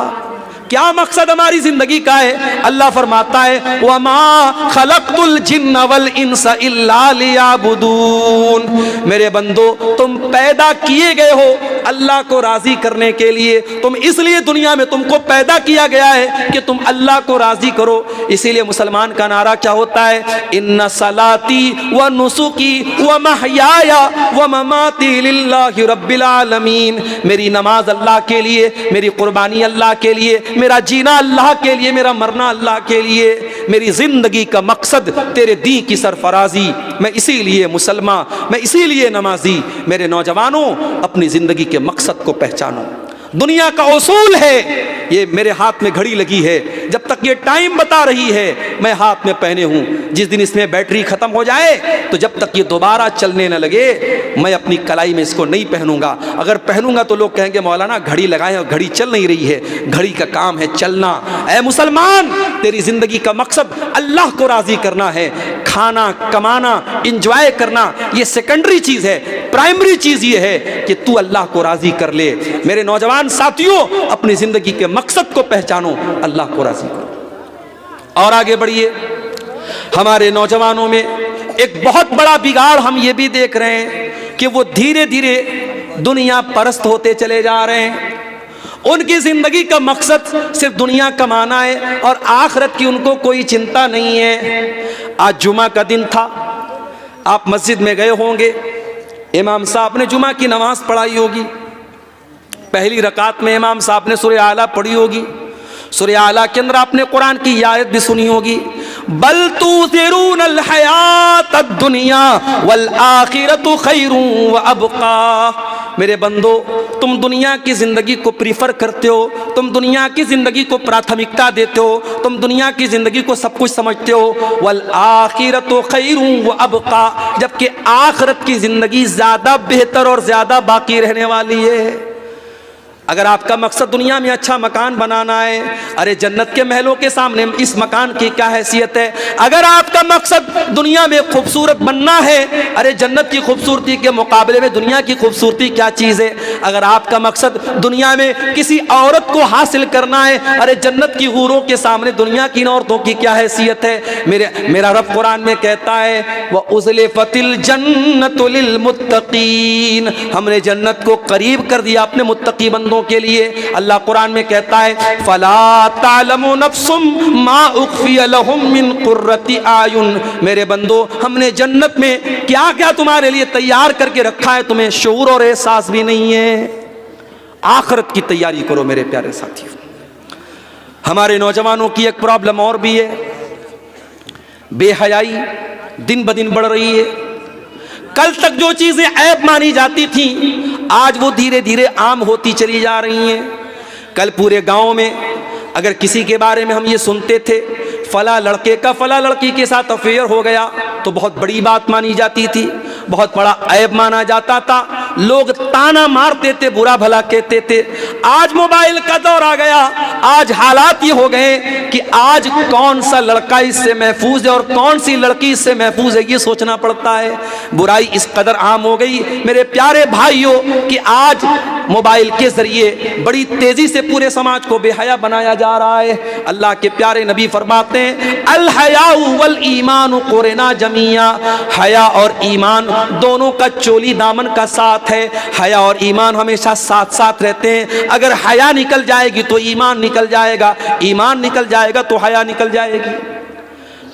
A: क्या मकसद हमारी जिंदगी का है? अल्लाह फरमाता है वमा खलक़तुल जिन्न वल इंसा इल्ला लियाबुदून। मेरे बंदो, तुम पैदा किए गए हो अल्लाह को राजी करने के लिए। तुम इसलिए दुनिया में तुमको पैदा किया गया है कि तुम अल्लाह को राजी करो। इसीलिए मुसलमान का नारा क्या होता है? इन्ना सलाती व नुसुकी व महयाया व ममाती लिल्लाहि रब्बिल आलमीन। मेरी नमाज अल्लाह के लिए, मेरी कुर्बानी अल्लाह के लिए, मेरा जीना अल्लाह के लिए, मेरा मरना अल्लाह के लिए। मेरी जिंदगी का मकसद तेरे दी की सरफराजी। मैं इसीलिए मुसलमान, मैं इसीलिए नमाजी। मेरे नौजवानों, अपनी जिंदगी के मकसद को पहचानो। दुनिया का उसूल है, ये मेरे हाथ में घड़ी लगी है, जब तक ये टाइम बता रही है मैं हाथ में पहने हूँ। जिस दिन इसमें बैटरी ख़त्म हो जाए तो जब तक ये दोबारा चलने न लगे मैं अपनी कलाई में इसको नहीं पहनूंगा। अगर पहनूंगा तो लोग कहेंगे मौलाना घड़ी लगाएं और घड़ी चल नहीं रही है। घड़ी का काम है चलना। ऐ मुसलमान, तेरी ज़िंदगी का मकसद अल्लाह को राज़ी करना है। खाना, कमाना, इंजॉय करना ये सेकेंडरी चीज़ है। प्राइमरी चीज़ ये है कि तू अल्लाह को राज़ी कर ले। मेरे नौजवान साथियों, अपनी ज़िंदगी के मकसद को पहचानो, अल्लाह को राज़ी करो और आगे बढ़िए। हमारे नौजवानों में एक बहुत बड़ा बिगाड़ हम ये भी देख रहे हैं कि वो धीरे धीरे दुनिया परस्त होते चले जा रहे हैं। उनकी जिंदगी का मकसद सिर्फ दुनिया कमाना है और आखिरत की उनको कोई चिंता नहीं है। आज जुमा का दिन था, आप मस्जिद में गए होंगे, इमाम साहब ने जुमा की नमाज पढ़ाई होगी। पहली रकात में इमाम साहब ने सूरह आला पढ़ी होगी। सूरह आला के अंदर आपने कुरान की आयत भी सुनी होगी, बल तुसिरूनल हयातद दुनिया वल आखिरतु खैरुन व अबका। मेरे बंदो, तुम दुनिया की ज़िंदगी को प्रीफर करते हो, तुम दुनिया की ज़िंदगी को प्राथमिकता देते हो, तुम दुनिया की ज़िंदगी को सब कुछ समझते हो। वल आखिरतु खैरुन व अबका, जबकि आखिरत की ज़िंदगी ज़्यादा बेहतर और ज़्यादा बाकी रहने वाली है। अगर आपका मकसद दुनिया में अच्छा मकान बनाना है, अरे जन्नत के महलों के सामने इस मकान की क्या हैसियत है। अगर आपका मकसद दुनिया में खूबसूरत बनना है, अरे जन्नत की खूबसूरती के मुकाबले में दुनिया की खूबसूरती क्या चीज़ है। अगर आपका मकसद दुनिया में किसी औरत को हासिल करना है, अरे जन्नत की हूरों के सामने दुनिया की औरतों की क्या हैसियत है। मेरा रब कुरान में कहता है व उज़लिफ़तिल जन्नतु लिल मुत्तक़ीन, हमने जन्नत को करीब कर दिया अपने मुत्तकी बंदों के लिए। अल्लाह कुरान में कहता है फला तालमु नफ्सुम मा उख्फिय लहुम मिन कुर्रति आयुन, मेरे बंदो हमने जन्नत में क्या क्या तुम्हारे लिए तैयार करके रखा है, तुम्हें शऊर और एहसास भी नहीं है। आखिरत की तैयारी करो मेरे प्यारे साथियों। हमारे नौजवानों की एक प्रॉब्लम और भी है, बेहयाई दिन ब दिन बढ़ रही है। कल तक जो चीजें ऐब मानी जाती थी, आज वो धीरे धीरे आम होती चली जा रही हैं। कल पूरे गांव में अगर किसी के बारे में हम ये सुनते थे फला लड़के का फला लड़की के साथ अफेयर हो गया, तो बहुत बड़ी बात मानी जाती थी, बहुत बड़ा ऐब माना जाता था। लोग ताना मारते थे, बुरा भला कहते थे। आज मोबाइल का दौर आ गया, आज हालात ये हो गए कि आज कौन सा लड़का इससे महफूज है और कौन सी लड़की इससे महफूज है, ये सोचना पड़ता है। बुराई इस कदर आम हो गई मेरे प्यारे भाइयों कि आज मोबाइल के जरिए बड़ी तेजी से पूरे समाज को बेहया बनाया जा रहा है। अल्लाह के प्यारे नबी फरमाते हैं अल हयाउ वल ईमान कुरना जमिया, हया और ईमान दोनों का चोली दामन का साथ है। हया और ईमान हमेशा साथ साथ रहते हैं। अगर हया निकल जाएगी तो ईमान निकल जाएगा, ईमान निकल जाएगा तो हया निकल जाएगी।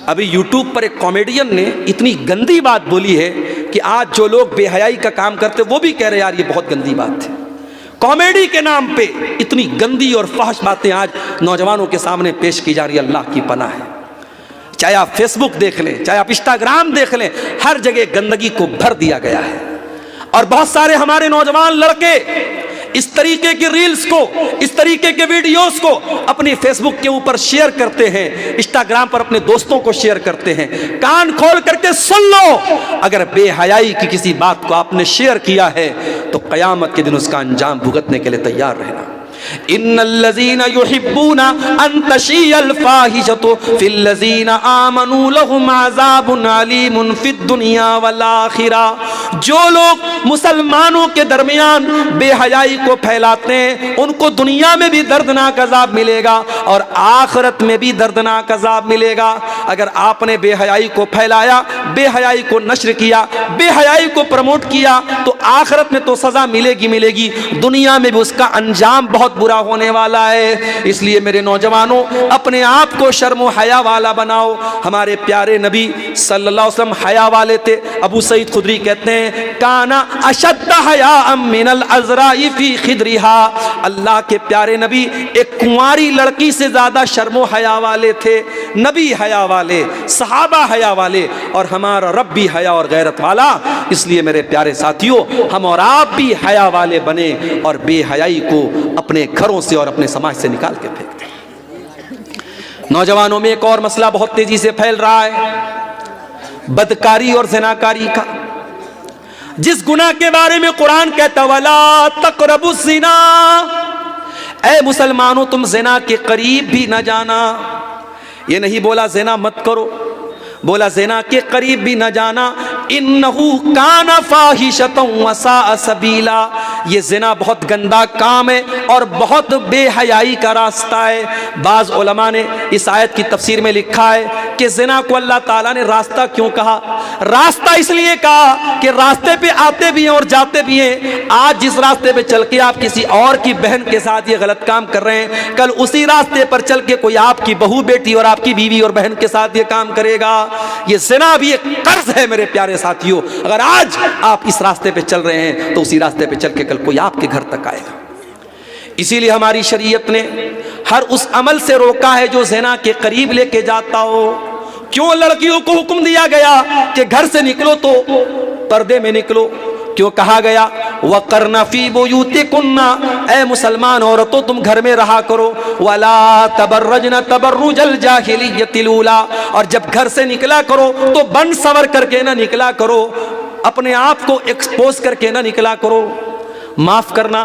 A: अभी यूट्यूब पर एक कॉमेडियन ने इतनी गंदी बात बोली है कि आज जो लोग बेहयाई का काम करते वो भी कह रहे यार ये बहुत गंदी बात है। कॉमेडी के नाम पे इतनी गंदी और फहश बातें आज नौजवानों के सामने पेश की जा रही है। अल्लाह की पनाह है। चाहे आप फेसबुक देख लें, चाहे आप इंस्टाग्राम देख लें, हर जगह गंदगी को भर दिया गया है। और बहुत सारे हमारे नौजवान लड़के इस तरीके की रील्स को, इस तरीके के वीडियोस को अपनी फेसबुक के ऊपर शेयर करते हैं, इंस्टाग्राम पर अपने दोस्तों को शेयर करते हैं। कान खोल करके सुन लो, अगर बेहयाई की किसी बात को आपने शेयर किया है तो क़यामत के दिन उसका अंजाम भुगतने के लिए तैयार रहना। इन्नल्लज़ीना युहिब्बूना अन तशियल फाहिशतु फिल्लज़ीना आमनू लहुम अज़ाबुन अलीमुन फिद दुनिया वल आखिरा। जो लोग मुसलमानों के दरमियान बेहयाई को फैलाते हैं उनको दुनिया में भी दर्दनाक अज़ाब मिलेगा और आखिरत में भी दर्दनाक अज़ाब मिलेगा। अगर आपने बेहयाई को फैलाया, बेहयाई को नश्र किया, बेहयाई को प्रमोट किया तो आखिरत में तो सज़ा मिलेगी मिलेगी, दुनिया में भी उसका अंजाम बहुत बुरा होने वाला है। इसलिए मेरे नौजवानों, अपने आप को शर्म व हया वाला बनाओ। हमारे प्यारे नबी सल्लल्लाहु अलैहि वसल्लम हया वाले थे। अबू सईद खुदरी कहते हैं काना अशद्द हया मिनल अज़राई फी खिदरिहा। अल्लाह के प्यारे नबी एक कुंवारी लड़की से ज्यादा शर्म व हया वाले थे। नबी हया वाले, सहाबा हया वाले, और हमारा रब भी हया और गैरत वाला। इसलिए मेरे प्यारे साथियों, हम और आप भी हया वाले बने और बेहयाई को अपने घरों से और अपने समाज से निकाल के फेंक दें। नौजवानों में एक और मसला बहुत तेजी से फैल रहा है, बदकारी और ज़िनाकारी का। जिस गुनाह के बारे में कुरान कहता वला तक़रबुज़ ज़िना, ऐ मुसलमानों तुम ज़िना के करीब भी न जाना। ये नहीं बोला ज़िना मत करो, बोला ज़िना के करीब भी न जाना। इन्नहु काना फ़ाहिशतन व साअ सबीला, ये ज़िना बहुत गंदा काम है और बहुत बेहयाई का रास्ता है। बाज़ उलमा ने इस आयत की तफसीर में लिखा है कि ज़िना को अल्लाह ताला ने रास्ता क्यों कहा। रास्ता इसलिए कहा कि रास्ते पे आते भी हैं और जाते भी हैं। आज जिस रास्ते पे चल के आप किसी और की बहन के साथ ये गलत काम कर रहे हैं, कल उसी रास्ते पर चल के कोई आपकी बहू बेटी और आपकी बीवी और बहन के साथ ये काम करेगा। ये ज़िना भी एक कर्ज है मेरे प्यारे साथियों। अगर आज आप इस रास्ते पे चल रहे हैं तो उसी रास्ते पे चल के कल कोई आपके घर तक आएगा। इसीलिए हमारी शरीयत ने हर उस अमल से रोका है जो ज़िना के करीब लेके जाता हो। क्यों लड़कियों को हुक्म दिया गया कि घर से निकलो तो पर्दे में निकलो? क्यों कहा गया वक़रना फ़ी बुयूतिकुन्ना, ऐ मुसलमान औरतों तुम घर में रहा करो। वला तबर्रजना तबर्रुजल जाहिलिय्यतिल ऊला, और जब घर से निकला करो तो बन सवर करके ना निकला करो, अपने आप को एक्सपोज करके ना निकला करो। माफ़ करना,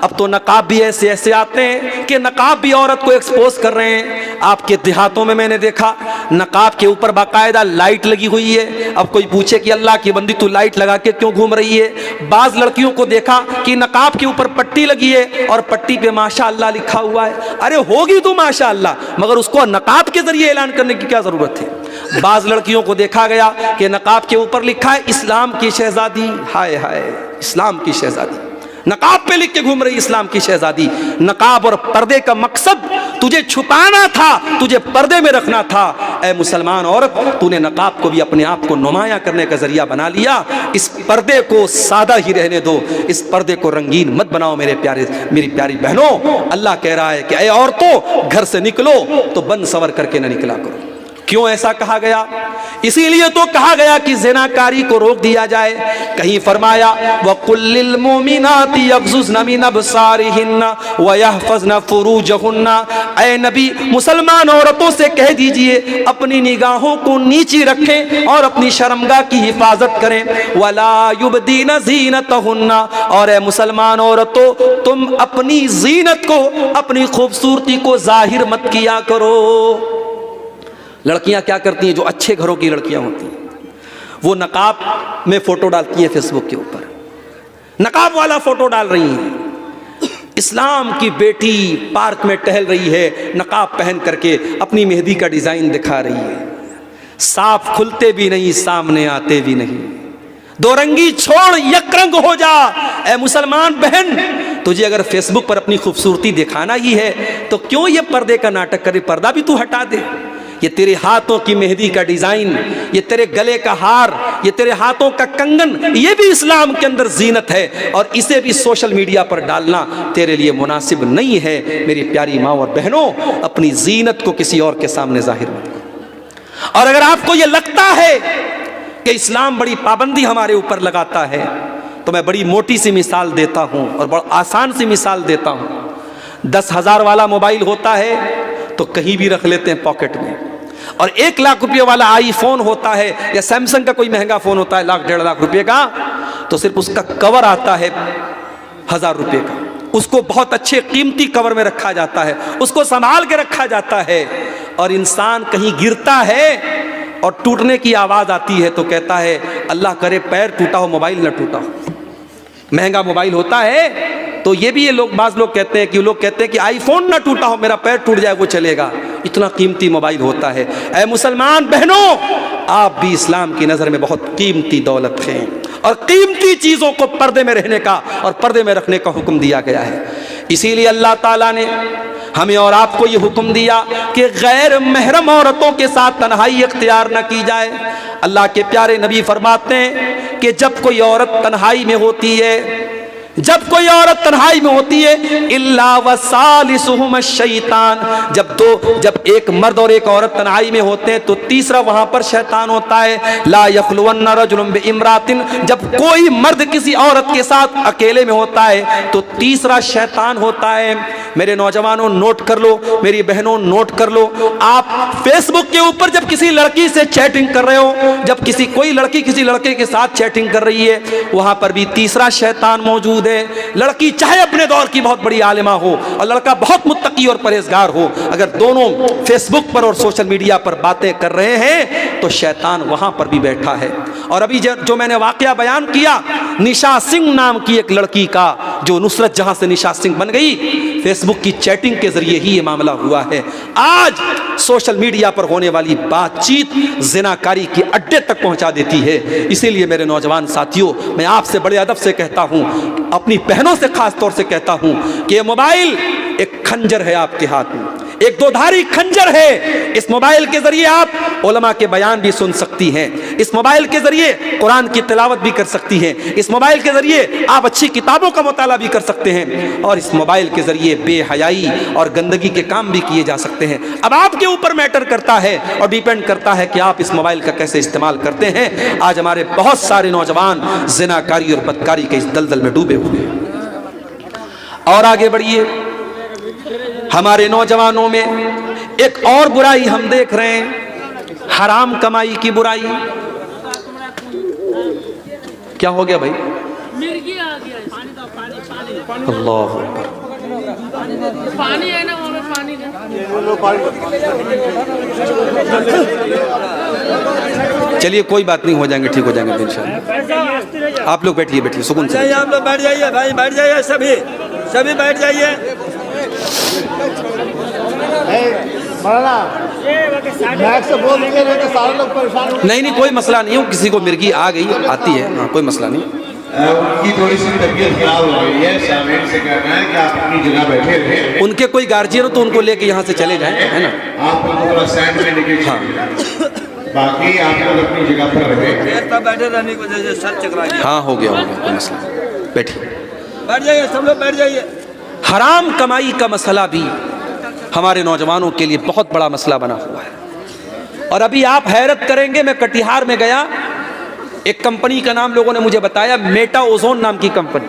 A: अब तो नकाब भी ऐसे ऐसे आते हैं कि नकाब भी औरत को एक्सपोज कर रहे हैं। आपके देहातों में मैंने देखा नकाब के ऊपर बाकायदा लाइट लगी हुई है। अब कोई पूछे कि अल्लाह की बंदी तू लाइट लगा के क्यों घूम रही है? बाज़ लड़कियों को देखा कि नकाब के ऊपर पट्टी लगी है और पट्टी पे माशाअल्लाह लिखा हुआ है। अरे होगी तो माशाअल्लाह, मगर उसको नकाब के जरिए ऐलान करने की क्या ज़रूरत है? बाज़ लड़कियों को देखा गया कि नकाब के ऊपर लिखा है इस्लाम की शहजादी। हाय हाय, इस्लाम की शहजादी, नकाब पे लिख के घूम रही इस्लाम की शहजादी। नकाब और पर्दे का मकसद तुझे छुपाना था, तुझे पर्दे में रखना था। ऐ मुसलमान औरत, तूने नकाब को भी अपने आप को नुमाया करने का जरिया बना लिया। इस पर्दे को सादा ही रहने दो, इस पर्दे को रंगीन मत बनाओ मेरे प्यारे, मेरी प्यारी बहनों। अल्लाह कह रहा है कि ऐ औरतों घर से निकलो तो बन सवर करके न निकला करो। क्यों ऐसा कहा गया? इसीलिए तो कहा गया कि ज़िनाकारी को रोक दिया जाए। कहीं फरमाया वकुल्लिल मोमिनाति यग़ज़ुज़्न मिन अबसारिहिन्ना व यहफ़ज़्न फ़ुरूजहुन्ना, ऐ नबी मुसलमान औरतों से कह दीजिए अपनी निगाहों को नीची रखें और अपनी शर्मगाह की हिफाजत करें। वला युबदीन ज़ीनतहुन्ना, और ऐ मुसलमान औरतों तुम अपनी ज़ीनत को, अपनी खूबसूरती को ज़ाहिर मत किया करो। लड़कियां क्या करती हैं, जो अच्छे घरों की लड़कियां होती हैं, वो नकाब में फ़ोटो डालती हैं फेसबुक के ऊपर, नकाब वाला फ़ोटो डाल रही हैं। इस्लाम की बेटी पार्क में टहल रही है नकाब पहन करके, अपनी मेहंदी का डिज़ाइन दिखा रही है। साफ खुलते भी नहीं, सामने आते भी नहीं। दो रंगी छोड़ एक रंग हो जा। ऐ मुसलमान बहन, तुझे अगर फेसबुक पर अपनी खूबसूरती दिखाना ही है तो क्यों ये पर्दे का नाटक करे? पर्दा भी तू हटा दे। ये तेरे हाथों की मेहंदी का डिज़ाइन, ये तेरे गले का हार, ये तेरे हाथों का कंगन, ये भी इस्लाम के अंदर जीनत है और इसे भी सोशल मीडिया पर डालना तेरे लिए मुनासिब नहीं है। मेरी प्यारी माँ और बहनों, अपनी जीनत को किसी और के सामने जाहिर मत करो। और अगर आपको ये लगता है कि इस्लाम बड़ी पाबंदी हमारे ऊपर लगाता है, तो मैं बड़ी मोटी सी मिसाल देता हूँ और बड़ा आसान सी मिसाल देता हूँ। 10,000 वाला मोबाइल होता है तो कहीं भी रख लेते हैं पॉकेट में, और 1 लाख रुपये वाला आईफोन होता है या सैमसंग का कोई महंगा फ़ोन होता है 1,00,000 1.5 लाख रुपये का, तो सिर्फ उसका कवर आता है 1,000 रुपये का। उसको बहुत अच्छे कीमती कवर में रखा जाता है, उसको संभाल के रखा जाता है। और इंसान कहीं गिरता है और टूटने की आवाज़ आती है तो कहता है अल्लाह करे पैर टूटा हो, मोबाइल ना टूटा हो। महंगा मोबाइल होता है तो ये भी बाज़ लोग कहते हैं कि आईफोन ना टूटा हो, मेरा पैर टूट जाए वो चलेगा, इतना कीमती मोबाइल होता है। ऐ मुसलमान बहनों, आप भी इस्लाम की नज़र में बहुत कीमती दौलत हैं और कीमती चीज़ों को पर्दे में रहने का और पर्दे में रखने का हुक्म दिया गया है। इसीलिए अल्लाह ताला ने हमें और आपको ये हुक्म दिया कि गैर महरम औरतों के साथ तन्हाई इख्तियार न की जाए। अल्लाह के प्यारे नबी फरमाते हैं कि जब कोई औरत तन्हाई में होती है, जब कोई औरत तन्हाई में होती है, इल्ला वसालिसुहुम शैतान, जब एक मर्द और एक औरत तन्हाई में होते हैं तो तीसरा वहां पर शैतान होता है। ला यखलुवन्ना रजुलुन बिइम्रातिन, जब कोई मर्द किसी औरत के साथ अकेले में होता है तो तीसरा शैतान होता है। मेरे नौजवानों नोट कर लो, मेरी बहनों नोट कर लो, आप फेसबुक के ऊपर जब किसी लड़की से चैटिंग कर रहे हो, जब कोई लड़की किसी लड़के के साथ चैटिंग कर रही है, वहां पर भी तीसरा शैतान मौजूद है। लड़की चाहे अपने दौर की बहुत बड़ी आलिमा हो और लड़का बहुत मुत्तकी और परहेजगार हो, अगर दोनों फेसबुक पर और सोशल मीडिया पर बातें कर रहे हैं तो शैतान वहां पर भी बैठा है। और अभी जो मैंने वाकया बयान किया निशा सिंह नाम की एक लड़की का, जो नुसरत जहां से निशा सिंह बन गई, फेसबुक की चैटिंग के जरिए ही ये मामला हुआ है। आज सोशल मीडिया पर होने वाली बातचीत जिनाकारी की अड्डे तक पहुंचा देती है। इसीलिए मेरे नौजवान साथियों, मैं आपसे बड़े अदब से कहता हूं, अपनी बहनों से खास तौर से कहता हूं कि ये मोबाइल एक खंजर है आपके हाथ में, एक दोधारी खंजर है। इस मोबाइल के जरिए आप उलमा के बयान भी सुन सकती हैं, इस मोबाइल के जरिए कुरान की तिलावत भी कर सकती हैं, इस मोबाइल के जरिए आप अच्छी किताबों का मुताला भी कर सकते हैं, और इस मोबाइल के जरिए बेहयाई और गंदगी के काम भी किए जा सकते हैं। अब आपके ऊपर मैटर करता है और डिपेंड करता है कि आप इस मोबाइल का कैसे इस्तेमाल करते हैं। आज हमारे बहुत सारे नौजवान जिनाकारी और बदकारी के इस दलदल में डूबे हुए हैं। और आगे बढ़िए, हमारे नौजवानों में एक और बुराई हम देख रहे हैं, हराम कमाई की बुराई। क्या हो गया भाई?
C: मिर्गी आ गया।
A: अल्लाह
C: पानी है ना, वो में पानी है।
D: चलिए कोई बात नहीं, हो जाएंगे, ठीक हो जाएंगे इंशाल्लाह। आप लोग बैठिए, बैठिए सुकून से।
E: आप लोग बैठ जाइए भाई, बैठ जाइए, सभी बैठ जाइए।
B: बोल देंगे नहीं तो सारे लोग परेशान।
D: नहीं नहीं, कोई मसला नहीं है, किसी को मिर्गी आ गई आती है, हाँ कोई मसला नहीं।
F: उनकी थोड़ी सी तबीयत खराब हो गई है, सामने से कहना है कि आप अपनी जगह बैठे रहे।
D: उनके कोई गार्जियन हो तो उनको लेके यहाँ से चले जाएं, है ना।
F: आप उनको थोड़ा साइड में लेके बाकी आप लोग अपनी जगह पर रहे।
E: बैठे रहने की वजह से सर चकरा गया।
D: हाँ हो गया, कोई मसला नहीं। बैठिए,
E: बैठ जाइए, सब लोग बैठ जाइए।
D: हराम कमाई का मसला भी हमारे नौजवानों के लिए बहुत बड़ा मसला बना हुआ है। और अभी आप हैरत करेंगे, मैं कटिहार में गया, एक कंपनी का नाम लोगों ने मुझे बताया, मेटा ओजोन नाम की कंपनी।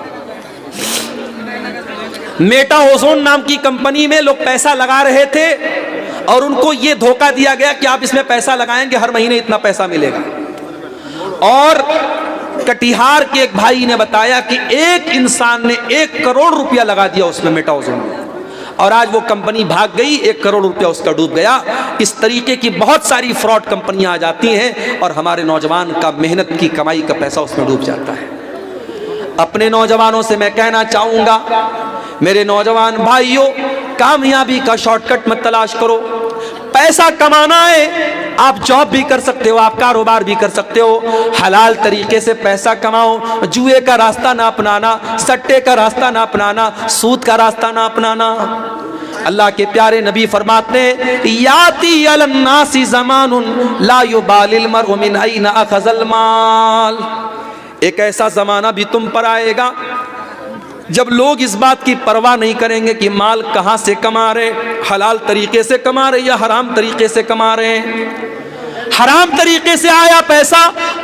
D: मेटा ओजोन नाम की कंपनी में लोग पैसा लगा रहे थे और उनको यह धोखा दिया गया कि आप इसमें पैसा लगाएंगे हर महीने इतना पैसा मिलेगा। और कटिहार के एक भाई ने बताया कि एक इंसान ने 1 करोड़ रुपया लगा दिया उसमें, मेटा ओजोन में, और आज वो कंपनी भाग गई, 1 करोड़ रुपया उसका डूब गया। इस तरीके की बहुत सारी फ्रॉड कंपनियां आ जाती हैं और हमारे नौजवान का मेहनत की कमाई का पैसा उसमें डूब जाता है। अपने नौजवानों से मैं कहना चाहूंगा, मेरे नौजवान भाइयों, कामयाबी का शॉर्टकट मत तलाश करो। पैसा कमाना है, आप जॉब भी कर सकते हो, आप कारोबार भी कर सकते हो, हलाल तरीके से पैसा कमाओ। जुए का रास्ता ना अपनाना, सट्टे का रास्ता ना अपनाना, सूद का रास्ता ना अपनाना। अल्लाह के प्यारे नबी फरमाते हैं, याती अलन्नासी ज़मानुन ला युबालिल मरउ मिन ऐना अखज़ल माल। एक ऐसा जमाना भी तुम पर आएगा जब लोग इस बात की परवाह नहीं करेंगे कि माल कहां से कमा रहे, हलाल तरीके से कमा रहे या हराम तरीके से कमा रहे हैं। हराम तरीके से आया पैसा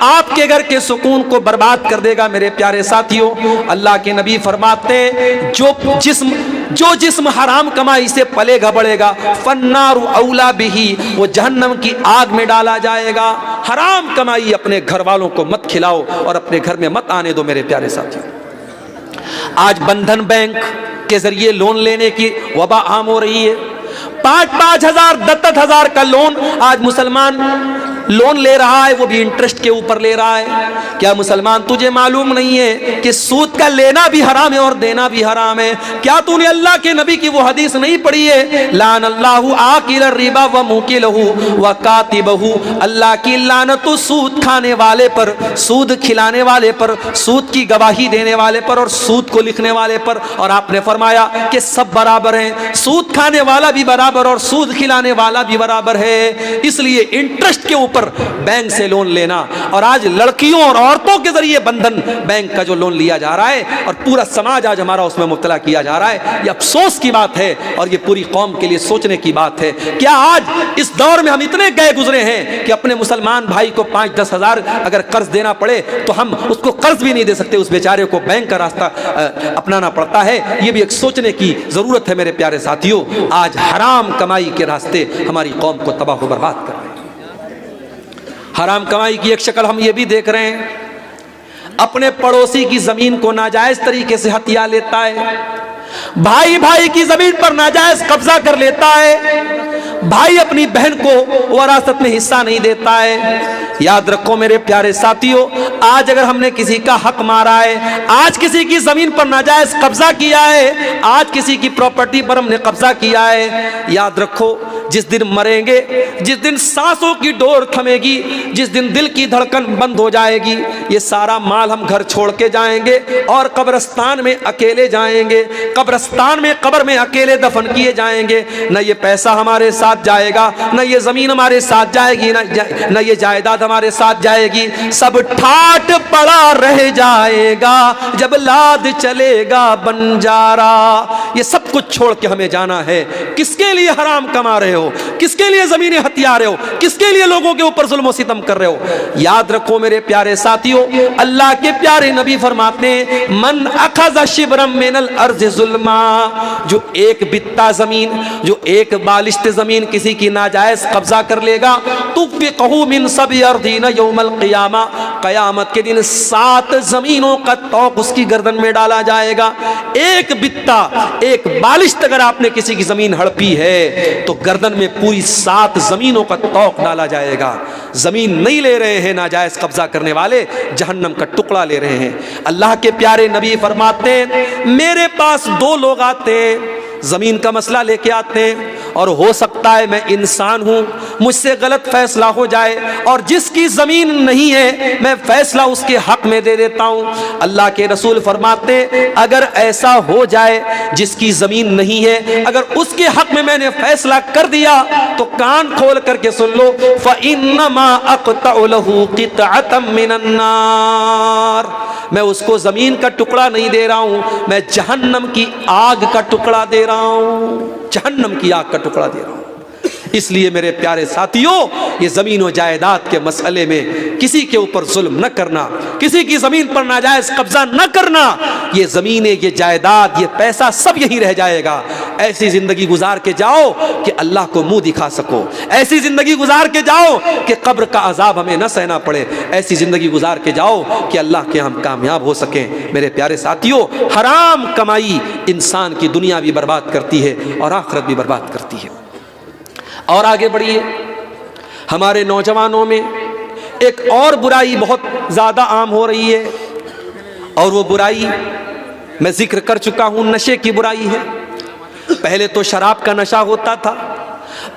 D: आपके घर के सुकून को बर्बाद कर देगा। मेरे प्यारे साथियों, अल्लाह के नबी फरमाते हैं, जो जिस्म हराम कमाई से पलेगा बढ़ेगा, फन्नारु औला बिही, वो जहन्नम की आग में डाला जाएगा। हराम कमाई अपने घर वालों को मत खिलाओ और अपने घर में मत आने दो। मेरे प्यारे साथियों, आज बंधन बैंक के जरिए लोन लेने की वबा आम हो रही है। 5-5 हजार 10-10 हजार का लोन आज मुसलमान लोन ले रहा है, वो भी इंटरेस्ट के ऊपर ले रहा है। क्या मुसलमान तुझे मालूम नहीं है कि सूद का लेना भी हराम है और देना भी हराम है? क्या तूने अल्लाह के नबी की वो हदीस नहीं पढ़ी है, लान अल्लाहु आकिल रिबा व मुकिलहु व कातिबहु। अल्लाह की लानत सूद खाने वाले पर, सूद खिलाने वाले पर, सूद की गवाही देने वाले पर और सूद को लिखने वाले पर। और आपने फरमाया कि सब बराबर हैं, सूद खाने वाला भी बराबर और सूद खिलाने वाला भी बराबर है। इसलिए इंटरेस्ट के ऊपर ऊपर बैंक से लोन लेना, और आज लड़कियों और औरतों के जरिए बंधन बैंक का जो लोन लिया जा रहा है और पूरा समाज आज हमारा उसमें मुब्तला किया जा रहा है, ये अफसोस की बात है और ये पूरी कौम के लिए सोचने की बात है। क्या आज इस दौर में हम इतने गए गुजरे हैं कि अपने मुसलमान भाई को 5-10 हज़ार अगर कर्ज देना पड़े तो हम उसको कर्ज भी नहीं दे सकते, उस बेचारे को बैंक का रास्ता अपनाना पड़ता है। ये भी एक सोचने की जरूरत है मेरे प्यारे साथियों। आज हराम कमाई के रास्ते हमारी कौम को तबाह बर्बाद कर रहे हैं। हराम कमाई की एक शक्ल हम ये भी देख रहे हैं, अपने पड़ोसी की जमीन को नाजायज तरीके से हथिया लेता है, भाई भाई की जमीन पर नाजायज कब्जा कर लेता है, भाई अपनी बहन को वरासत में हिस्सा नहीं देता है। याद रखो मेरे प्यारे साथियों, आज अगर हमने किसी का हक मारा है, आज किसी की जमीन पर नाजायज कब्जा किया है, आज किसी की प्रॉपर्टी पर हमने कब्जा किया है, याद रखो जिस दिन मरेंगे, जिस दिन सांसों की डोर थमेगी, जिस दिन दिल की धड़कन बंद हो जाएगी, ये सारा माल हम घर छोड़ के जाएंगे और कब्रिस्तान में अकेले जाएंगे, कब्रिस्तान में कब्र में अकेले दफन किए जाएंगे। न ये पैसा हमारे साथ जाएगा, न ये जमीन हमारे साथ जाएगी, न ये जायदाद हमारे साथ जाएगी, सब ठाट पड़ा रह जाएगा जब लाद चलेगा बंजारा। ये सब कुछ छोड़ के हमें जाना है। किसके लिए हराम कमा रहे हो, किसके लिए जमीनें हथिया रहे हो, किसके लिए लोगों के ऊपर जुल्म सितम कर रहे हो? याद रखो मेरे प्यारे साथियों, अल्लाह के प्यारे नबी फरमाते हैं, मन अखज़ शिब्रम मिनल अर्ज़ जुल्मा, जो एक बित्ता जमीन, जो एक बालिश्त जमीन किसी की नाजायज कब्जा कर लेगा, तुफ़िक़हु मिन सब'i अर्दीन यौमल क़ियामा, क़यामत के दिन 7 जमीनों का तौक उसकी गर्दन में डाला जाएगा। एक बित्ता, एक बालिश्त अगर आपने किसी की जमीन हड़पी है तो गर्दन में पूरी 7 जमीनों का तौक डाला जाएगा। जमीन नहीं ले रहे हैं नाजायज कब्जा करने वाले, जहन्नम का टुकड़ा ले रहे हैं। अल्लाह के प्यारे नबी फरमाते हैं, मेरे पास 2 लोग आते हैं, जमीन का मसला लेके आते हैं, और हो सकता है मैं इंसान हूं, मुझसे गलत फैसला हो जाए और जिसकी जमीन नहीं है मैं फैसला उसके हक में दे देता हूं। अल्लाह के रसूल फरमाते हैं, अगर ऐसा हो जाए जिसकी जमीन नहीं है, अगर उसके हक में मैंने फैसला कर दिया तो कान खोल करके सुन लो, फ़इन्नमा अक़तअु लहू क़ितअतम मिनन नार, मैं उसको जमीन का टुकड़ा नहीं दे रहा हूं, मैं जहन्नम की आग का टुकड़ा दे रहा हूं, जहन्नम की आग का टुकड़ा दे रहा हूं। इसलिए मेरे प्यारे साथियों, ये जमीन और जायदाद के मसले में किसी के ऊपर जुल्म न करना, किसी की जमीन पर नाजायज कब्जा न करना, ये जमीनें, ये जायदाद, ये पैसा सब यही रह जाएगा। ऐसी जिंदगी गुजार के जाओ कि अल्लाह को मुंह दिखा सको, ऐसी जिंदगी गुजार के जाओ कि कब्र का अजाब हमें न सहना पड़े, ऐसी जिंदगी गुजार के जाओ कि अल्लाह के हम कामयाब हो सकें। मेरे प्यारे साथियों, हराम कमाई इंसान की दुनिया भी बर्बाद करती है और आखिरत भी बर्बाद करती है। और आगे बढ़िए, हमारे नौजवानों में एक और बुराई बहुत ज़्यादा आम हो रही है, और वो बुराई मैं जिक्र कर चुका हूँ, नशे की बुराई है। पहले तो शराब का नशा होता था,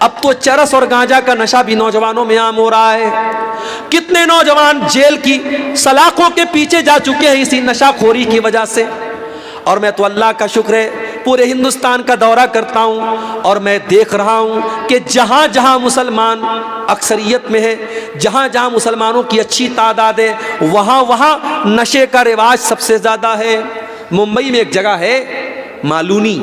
D: अब तो चरस और गांजा का नशा भी नौजवानों में आम हो रहा है। कितने नौजवान जेल की सलाखों के पीछे जा चुके हैं इसी नशाखोरी की वजह से। और मैं तो अल्लाह का शुक्र है, पूरे हिंदुस्तान का दौरा करता हूँ और मैं देख रहा हूँ कि जहाँ जहाँ मुसलमान अक्सरियत में है, जहाँ जहाँ मुसलमानों की अच्छी तादाद है, वहाँ वहाँ नशे का रिवाज सबसे ज़्यादा है। मुंबई में एक जगह है मालूनी,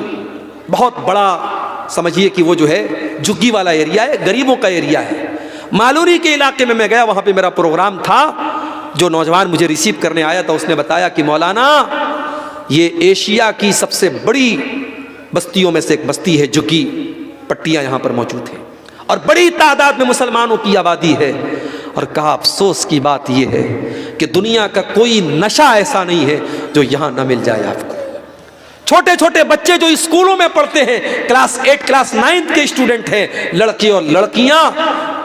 D: बहुत बड़ा समझिए कि वो जो है झुग्गी वाला एरिया है, गरीबों का एरिया है। मालूनी के इलाके में मैं गया, वहाँ पे मेरा प्रोग्राम था। जो नौजवान मुझे रिसीव करने आया था उसने बताया कि मौलाना, ये एशिया की सबसे बड़ी बस्तियों में से एक बस्ती है, झुग्गी पट्टियाँ यहाँ पर मौजूद हैं और बड़ी तादाद में मुसलमानों की आबादी है। और कहा अफसोस की बात यह है कि दुनिया का कोई नशा ऐसा नहीं है जो यहाँ ना मिल जाए आपको। छोटे छोटे बच्चे जो स्कूलों में पढ़ते हैं, क्लास 8 क्लास 9 के स्टूडेंट हैं, लड़के और लड़कियां,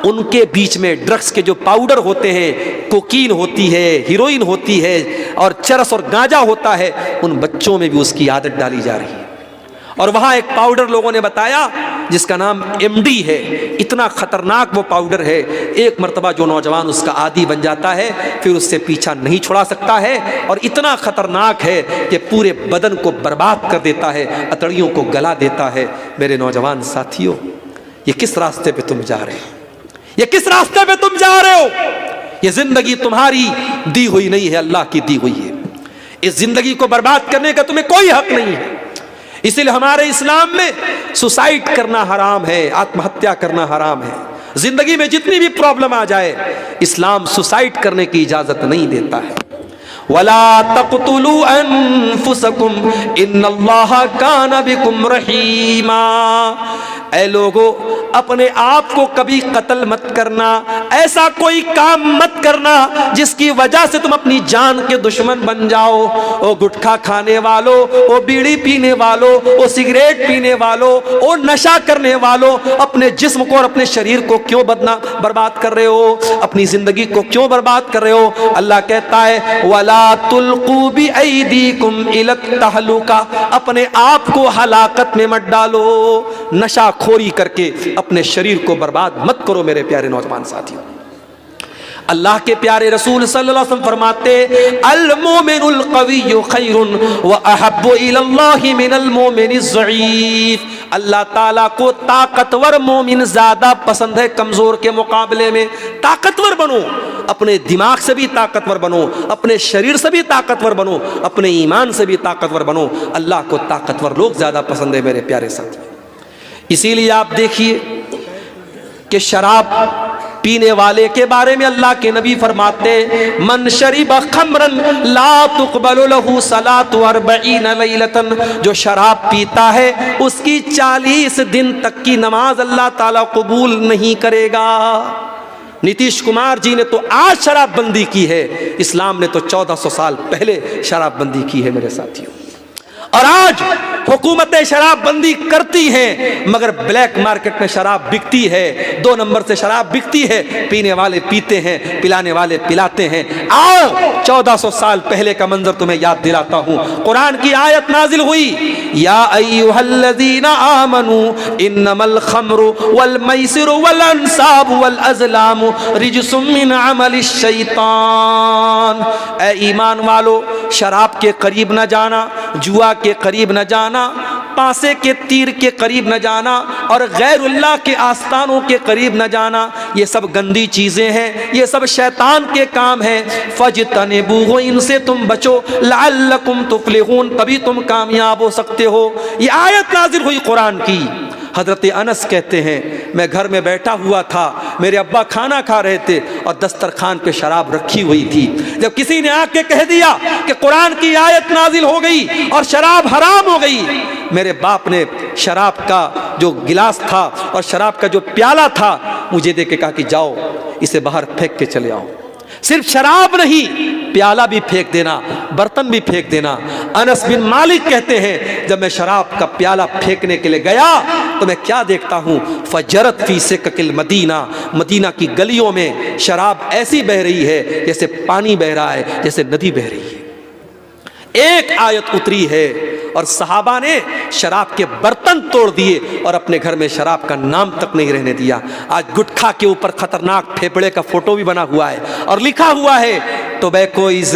D: उनके बीच में ड्रग्स के जो पाउडर होते हैं, कोकीन होती है, हीरोइन होती है और चरस और गांजा होता है, उन बच्चों में भी उसकी आदत डाली जा रही है। और वहाँ एक पाउडर लोगों ने बताया जिसका नाम MD है। इतना खतरनाक वो पाउडर है, एक मर्तबा जो नौजवान उसका आदी बन जाता है फिर उससे पीछा नहीं छुड़ा सकता है, और इतना खतरनाक है कि पूरे बदन को बर्बाद कर देता है, अतड़ियों को गला देता है। मेरे नौजवान साथियों, ये किस रास्ते पे तुम जा रहे हो? ये किस रास्ते पे तुम जा रहे हो? ये जिंदगी तुम्हारी दी हुई नहीं है, अल्लाह की दी हुई है। इस जिंदगी को बर्बाद करने का तुम्हें कोई हक नहीं है। इसीलिए हमारे इस्लाम में सुसाइड करना हराम है, आत्महत्या करना हराम है। जिंदगी में जितनी भी प्रॉब्लम आ जाए, इस्लाम सुसाइड करने की इजाजत नहीं देता है। वला तक़तुलू अनफुसकुम इन्नल्लाह कान बिकुम रहीमा। ऐ लोगो, अपने आप को कभी कत्ल मत करना, ऐसा कोई काम मत करना जिसकी वजह से तुम अपनी जान के दुश्मन बन जाओ। ओ गुटखा खाने वालों, ओ बीड़ी पीने वालों, ओ सिगरेट पीने वालों, ओ नशा करने वालों, अपने जिस्म को और अपने शरीर को क्यों बर्बाद कर रहे हो? अपनी जिंदगी को क्यों बर्बाद कर रहे हो? अल्लाह कहता है वला तुल्कू बिअयदीकुम इला तहलुका, अपने आप को हलाकत में मत डालो। नशाखोरी करके अपने शरीर को बर्बाद मत करो मेरे प्यारे नौजवान साथियों। अल्लाह के प्यारे रसूल सल्लल्लाहु अलैहि वसल्लम फरमाते अल मोमिनुल कविय्यु खैरुन व अहब्बु इलल्लाहि मिनल मोमिनिज़ ज़ईफ़। अल्लाह ताला को ताकतवर मोमिन ज्यादा पसंद है कमजोर के मुकाबले में। ताकतवर बनो, अपने दिमाग से भी ताकतवर बनो, अपने शरीर से भी ताकतवर बनो, अपने ईमान से भी ताकतवर बनो। अल्लाह को ताकतवर लोग ज्यादा पसंद है मेरे प्यारे साथी। इसीलिए आप देखिए कि शराब पीने वाले के बारे में अल्लाह के नबी फरमाते मन शरीब खमरन ला तुक़बलु लहू सलातु अर्बईन लैलतन। जो शराब पीता है उसकी 40 दिन तक की नमाज अल्लाह ताला कबूल नहीं करेगा। नीतीश कुमार जी ने तो आज शराबबंदी की है, इस्लाम ने तो 1400 साल पहले शराबबंदी की है मेरे साथियों। और आज हुकूमतें शराबबंदी करती हैं, मगर ब्लैक मार्केट में शराब बिकती है, 2 नंबर से शराब बिकती है। पीने वाले पीते हैं, पिलाने वाले पिलाते हैं। आओ 1400 साल पहले का मंजर तुम्हें याद दिलाता हूँ। कुरान की आयत नाजिल हुई या अय्युहल्लज़ीना आमनू इन्नमल खम्रु वल मैसिरु वल अंसाबु वल अज़लामु रिजसुम मिन अमलिश शैतान। ऐ ईमान वालो, शराब के करीब न जाना, जुआ के करीब न जाना, पासे के तीर के करीब न जाना और गैरुल्लाह के आस्थानों के करीब न जाना। ये सब गंदी चीज़ें हैं, ये सब शैतान के काम हैं। फजतनिबूहु, इनसे तुम बचो, लअल्लकुम तुफ्लिहून, तभी तुम कामयाब हो सकते हो। ये आयत नाज़िल हुई कुरान की। हज़रत अनस कहते हैं मैं घर में बैठा हुआ था, मेरे अब्बा खाना खा रहे थे और दस्तरखान पे शराब रखी हुई थी। जब किसी ने आके कह दिया कि कुरान की आयत नाजिल हो गई और शराब हराम हो गई, मेरे बाप ने शराब का जो गिलास था और शराब का जो प्याला था मुझे दे के कहा कि जाओ इसे बाहर फेंक के चले आओ। सिर्फ शराब नहीं, प्याला भी फेंक देना, बर्तन भी फेंक देना। अनस बिन मालिक कहते हैं जब मैं शराब का प्याला फेंकने के लिए गया तो मैं क्या देखता हूँ, फजरत फी सिककिल मदीना, मदीना की गलियों में शराब ऐसी बह रही है जैसे पानी बह रहा है, जैसे नदी बह रही है। एक आयत उतरी है और सहाबा ने शराब के बर्तन तोड़ दिए और अपने घर में शराब का नाम तक नहीं रहने दिया। आज गुटखा के ऊपर खतरनाक फेफड़े का फोटो भी बना हुआ है और लिखा हुआ है tobacco is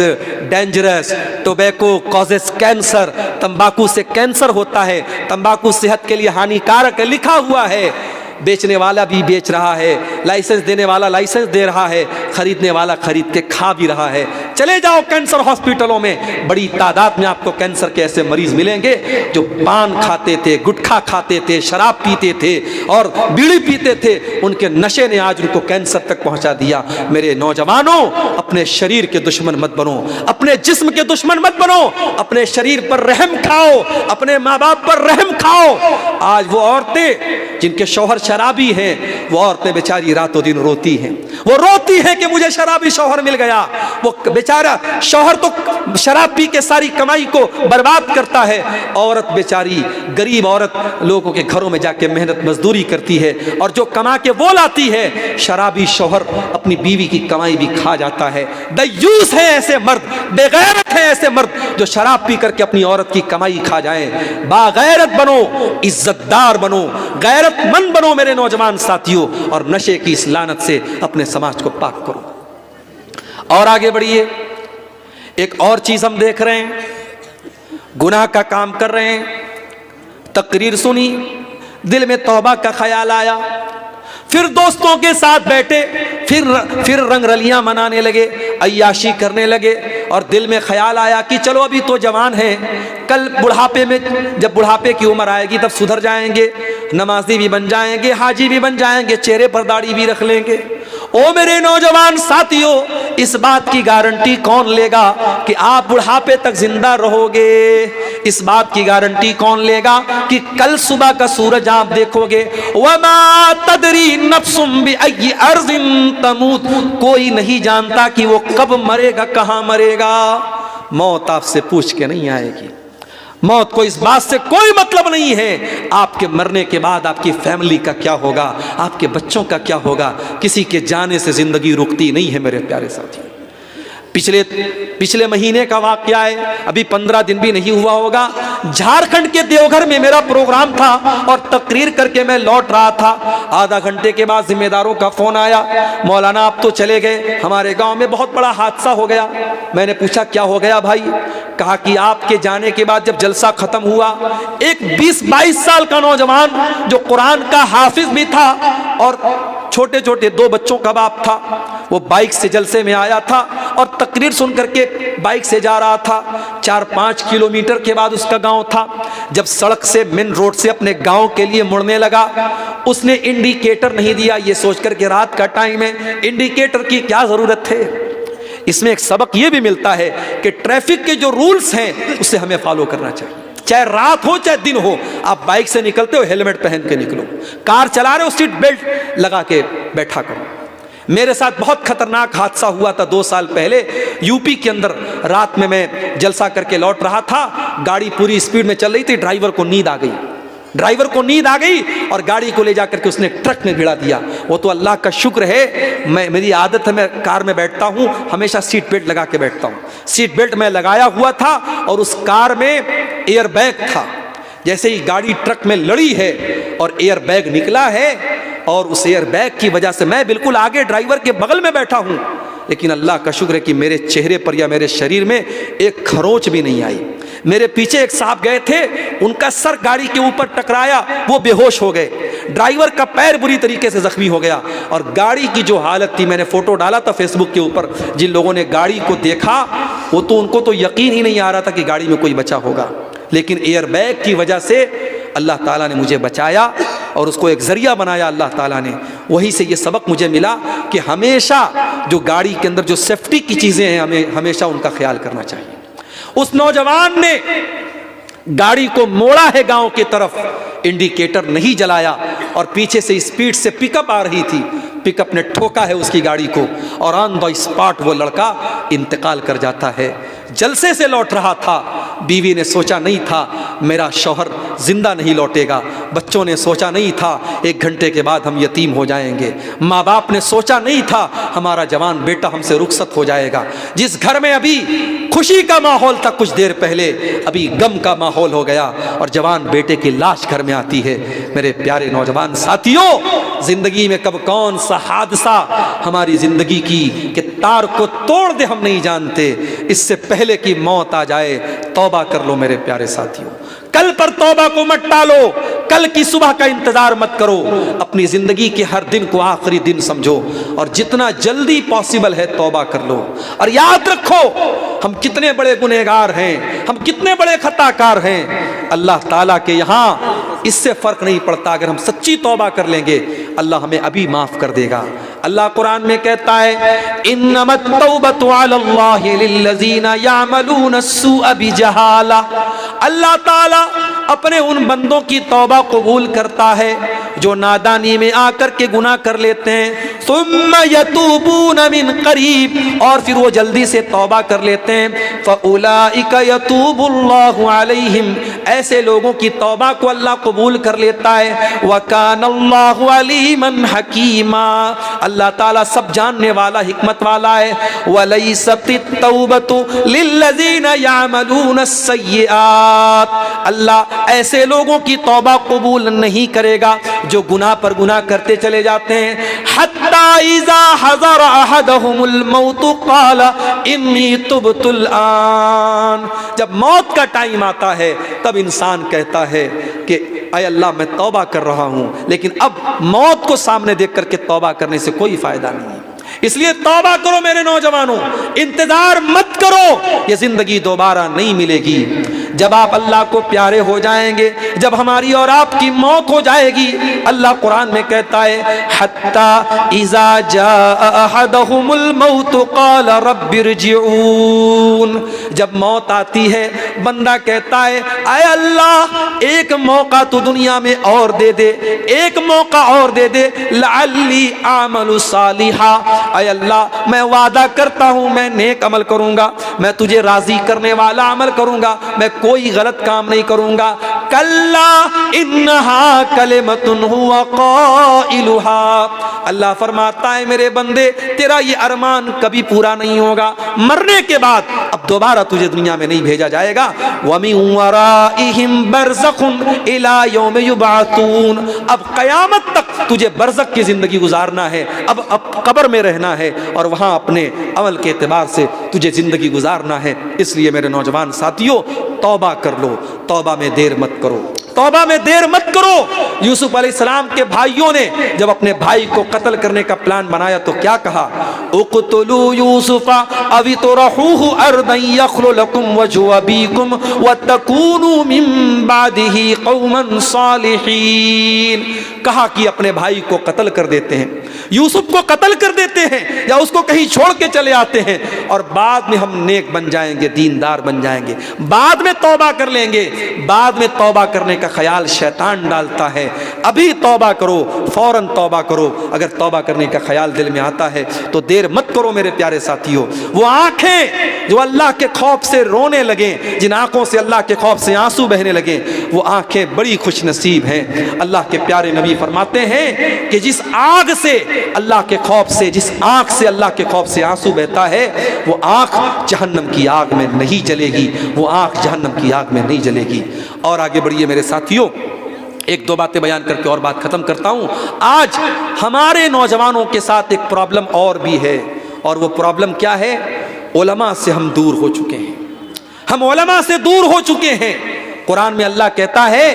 D: dangerous, tobacco causes cancer, तंबाकू से कैंसर होता है, तंबाकू सेहत के लिए हानिकारक है, लिखा हुआ है। बेचने वाला भी बेच रहा है, लाइसेंस देने वाला लाइसेंस दे रहा है, खरीदने वाला खरीद के खा भी रहा है। चले जाओ कैंसर हॉस्पिटलों में, बड़ी तादाद में आपको कैंसर के ऐसे मरीज मिलेंगे जो पान खाते थे, गुटखा खाते थे, शराब पीते थे और बीड़ी पीते थे। उनके नशे ने आज उनको कैंसर तक पहुंचा दिया। मेरे नौजवानों, अपने शरीर के दुश्मन मत बनो, अपने जिस्म के दुश्मन मत बनो, अपने शरीर पर रहम खाओ, अपने माँ बाप पर रहम खाओ। आज वो औरतें जिनके शौहर शराबी हैं, वो औरतें बेचारी रातों दिन रोती हैं। वो रोती हैं कि मुझे शराबी शौहर मिल गया। वो बेचारा शौहर तो शराब पी के सारी कमाई को बर्बाद करता है, औरत बेचारी गरीब औरत लोगों के घरों में जाके मेहनत मजदूरी करती है और जो कमा के वो लाती है, शराबी शौहर अपनी बीवी की कमाई भी खा जाता है। दयूस है ऐसे मर्द, बेगैरत है ऐसे मर्द जो शराब पी करके अपनी औरत की कमाई खा जाए। बागैरत बनो, इज्जतदार बनो, गैरतमंद बनो मेरे नौजवान साथियों, और नशे की इस लानत से अपने समाज को पाक करो। और आगे बढ़िए, एक और चीज हम देख रहे हैं, गुनाह का काम कर रहे हैं, तकरीर सुनी, दिल में तौबा का ख्याल आया, फिर दोस्तों के साथ बैठे, फिर रंग रलियां मनाने लगे, अय्याशी करने लगे, और दिल में ख्याल आया कि चलो अभी तो जवान है, कल बुढ़ापे में, जब बुढ़ापे की उम्र आएगी तब सुधर जाएंगे, नमाजी भी बन जाएंगे, हाजी भी बन जाएंगे, चेहरे पर दाढ़ी भी रख लेंगे। ओ मेरे नौजवान साथियों, इस बात की गारंटी कौन लेगा कि आप बुढ़ापे तक जिंदा रहोगे? इस बात की गारंटी कौन लेगा कि कल सुबह का सूरज आप देखोगे? वमा तदरी नफ्सुम बिअय्यि अर्ज़िन तमूत, कोई नहीं जानता कि वो कब मरेगा, कहां मरेगा। मौत आपसे पूछ के नहीं आएगी। मौत को इस बात से कोई मतलब नहीं है आपके मरने के बाद आपकी फैमिली का क्या होगा, आपके बच्चों का क्या होगा। किसी के जाने से जिंदगी रुकती नहीं है मेरे प्यारे साथियों। पिछले महीने का वाकया है, अभी 15 दिन भी नहीं हुआ होगा। झारखंड के देवघर में मेरा प्रोग्राम था और तकरीर करके मैं लौट रहा था। आधा घंटे के बाद जिम्मेदारों का फोन आया, मौलाना आप तो चले गए, हमारे गांव में बहुत बड़ा हादसा हो गया। मैंने पूछा क्या हो गया भाई? कहा कि आपके जाने के बाद जब जलसा खत्म हुआ, एक 20-22 साल का नौजवान जो कुरान का हाफिज भी था और छोटे छोटे 2 बच्चों का बाप था, वो बाइक से जलसे में आया था और तकरीर सुन करके बाइक से जा रहा था। 4-5 किलोमीटर के बाद उसका गांव था। जब सड़क से, मेन रोड से अपने गांव के लिए मुड़ने लगा, उसने इंडिकेटर नहीं दिया, ये सोचकर के रात का टाइम है, इंडिकेटर की क्या जरूरत है। इसमें एक सबक ये भी मिलता है कि ट्रैफिक के जो रूल्स हैं उसे हमें फॉलो करना चाहिए। चाहे रात हो चाहे दिन हो, आप बाइक से निकलते हो हेलमेट पहन के निकलो, कार चला रहे हो सीट बेल्ट लगा के बैठा करो। मेरे साथ बहुत खतरनाक हादसा हुआ था 2 साल पहले यूपी के अंदर। रात में मैं जलसा करके लौट रहा था, गाड़ी पूरी स्पीड में चल रही थी, ड्राइवर को नींद आ गई और गाड़ी को ले जाकर के उसने ट्रक में भिड़ा दिया। वो तो अल्लाह का शुक्र है, मेरी आदत है, मैं कार में बैठता हूँ हमेशा सीट बेल्ट लगा के बैठता हूँ। सीट बेल्ट मैं लगाया हुआ था और उस कार में एयर बैग था। जैसे ही गाड़ी ट्रक में लड़ी है और एयर बैग निकला है, और उस एयर बैग की वजह से मैं बिल्कुल आगे ड्राइवर के बगल में बैठा हूँ, लेकिन अल्लाह का शुक्र है कि मेरे चेहरे पर या मेरे शरीर में एक खरोंच भी नहीं आई। मेरे पीछे एक साहब गए थे, उनका सर गाड़ी के ऊपर टकराया, वो बेहोश हो गए। ड्राइवर का पैर बुरी तरीके से जख्मी हो गया और गाड़ी की जो हालत थी, मैंने फोटो डाला था फेसबुक के ऊपर। जिन लोगों ने गाड़ी को देखा वो तो उनको तो यकीन ही नहीं आ रहा था कि गाड़ी में कोई बचा होगा, लेकिन एयर बैग की वजह से अल्लाह ताला ने मुझे बचाया और उसको एक जरिया बनाया अल्लाह ताला ने। वहीं से ये सबक मुझे मिला कि हमेशा जो गाड़ी के अंदर जो सेफ्टी की चीज़ें हैं, हमें हमेशा उनका ख्याल करना चाहिए। उस नौजवान ने गाड़ी को मोड़ा है गांव की तरफ, इंडिकेटर नहीं जलाया और पीछे से स्पीड से पिकअप आ रही थी, पिकअप ने ठोका है उसकी गाड़ी को और ऑन द स्पॉट वो लड़का इंतकाल कर जाता है। जलसे से लौट रहा था, बीवी ने सोचा नहीं था मेरा शौहर जिंदा नहीं लौटेगा, बच्चों ने सोचा नहीं था 1 घंटे के बाद हम यतीम हो जाएंगे, माँ बाप ने सोचा नहीं था हमारा जवान बेटा हमसे रुखसत हो जाएगा। जिस घर में अभी खुशी का माहौल था कुछ देर पहले, अभी गम का माहौल हो गया और जवान बेटे की लाश घर में आती है। मेरे प्यारे नौजवान साथियों, जिंदगी में कब कौन सा हादसा हमारी जिंदगी की के तार को तोड़ दे हम नहीं जानते। इससे पहले कि मौत आ जाए तौबा कर लो मेरे प्यारे साथियों। कल पर तौबा को मत टालो, कल की सुबह का इंतजार मत करो, अपनी जिंदगी के हर दिन को आखिरी दिन समझो और जितना जल्दी पॉसिबल है तौबा कर लो। और याद रखो हम कितने बड़े गुनहगार हैं, हम कितने बड़े खताकार हैं। अल्लाह ताला के यहाँ इससे फर्क नहीं पड़ता, अगर हम सच्ची तौबा कर लेंगे अल्लाह हमें अभी माफ कर देगा। अल्लाह कुरान में कहता है इन्नमत तौबतु अलल्लाहि लिल्लज़ीना यअमलून अस्सूअ बिजहाला। अल्लाह ताला अपने उन बंदों की तौबा कबूल करता है जो नादानी में आकर के गुनाह कर लेते हैं, सुम्मा यतूबून मिन करीब, और फिर वो जल्दी से तौबा कर लेते हैं, फउलाइका यतूबुल्लाहु अलैहिम, ऐसे लोगों की तौबा को अल्लाह कबूल कर लेता है। वकानल्लाहु अलीमन हकीमा, अल्लाह ताला सब जानने वाला हिकमत वाला है। वलैसतित तौबतु लिल्लज़ीना यअमलून अस्सय्यिआत, अल्लाह ऐसे लोगों की तौबा कबूल नहीं करेगा जो गुनाह पर गुनाह करते चले जाते हैं। हत्ता इज़ा हज़र अहदहुमुल मौतु क़ाल इन्नी तुब्तुल आन, जब मौत का टाइम आता है तब इंसान कहता है कि अय अल्लाह मैं तौबा कर रहा हूँ, लेकिन अब मौत को सामने देख करके तौबा करने से कोई फायदा नहीं है। इसलिए तौबा करो मेरे नौजवानों, इंतजार मत करो, ये जिंदगी दोबारा नहीं मिलेगी। जब आप अल्लाह को प्यारे हो जाएंगे, जब हमारी और आपकी मौत हो जाएगी, अल्लाह कुरान में कहता है हत्ता इज़ा जाअ अहदहुमुल मौत क़ाल रब्बिरजिऊन, जब मौत आती है बंदा कहता है आए अल्लाह एक मौका तो दुनिया में और दे दे, एक मौका और दे दे, लअल्ली आमलु सालिहा, आए अल्लाह मैं वादा करता हूं मैं नेक अमल करूंगा, मैं तुझे राजी करने वाला अमल करूंगा, मैं कोई गलत काम नहीं करूंगा। कल्ला इन्नहा कलिमतुन हुवा क़ाइलुहा, अल्लाह फरमाता है मेरे बंदे तेरा ये अरमान कभी पूरा नहीं होगा, मरने के बाद अब दोबारा तुझे दुनिया में नहीं भेजा जाएगा। वमिन वराइहिम बरज़खुन इला यौम युबअतून, अब कयामत तक तुझे बरज़ख की जिंदगी गुजारना है, अब कब्र में रहना है और वहां अपने अमल के एतबार से तुझे जिंदगी गुजारना है। इसलिए मेरे नौजवान साथियों तौबा कर लो, तौबा में देर मत करो, तौबा में देर मत करो। यूसुफ अलैहिस्सलाम के भाइयों ने जब अपने भाई को कत्ल करने का प्लान बनाया तो क्या कहा, उक़्तुलू यूसुफ़ा अव तुरहूहु अर्दन यख़्लु लकुम वजहु अबीकुम व तकूनू मिन बादिही क़ौमन सालिहीन, कहा कि अपने भाई को कत्ल कर देते हैं, यूसुफ को कत्ल कर देते हैं या उसको कहीं छोड़ के चले आते हैं और बाद में हम नेक बन जाएंगे, दीनदार बन जाएंगे, बाद में तौबा कर लेंगे। बाद में तौबा करने का ख्याल शैतान डालता है, अभी तौबा करो, फौरन तौबा करो। अगर तौबा करने का ख्याल दिल में आता है तो देर मत करो मेरे प्यारे साथियों। वो आंखें जो अल्लाह के खौफ से रोने लगे, जिन आंखों से अल्लाह के खौफ से आंसू बहने लगे, वो आंखें बड़ी खुश नसीब हैं। अल्लाह के प्यारे नबी फरमाते हैं कि जिस आग से अल्लाह के खौफ से, जिस आंख से अल्लाह के खौफ से आंसू बहता है, वो आंख जहन्नम की आग में नहीं जलेगी, वो आंख जहन्नम की आग में नहीं जलेगी। और आगे बढ़िए मेरे साथियों, एक दो बातें बयान करके और बात खत्म करता हूं। आज हमारे नौजवानों के साथ एक प्रॉब्लम और भी है, और वो प्रॉब्लम क्या है, उलमा से हम दूर हो चुके हैं, हम उलमा से दूर हो चुके हैं। कुरान में अल्लाह कहता है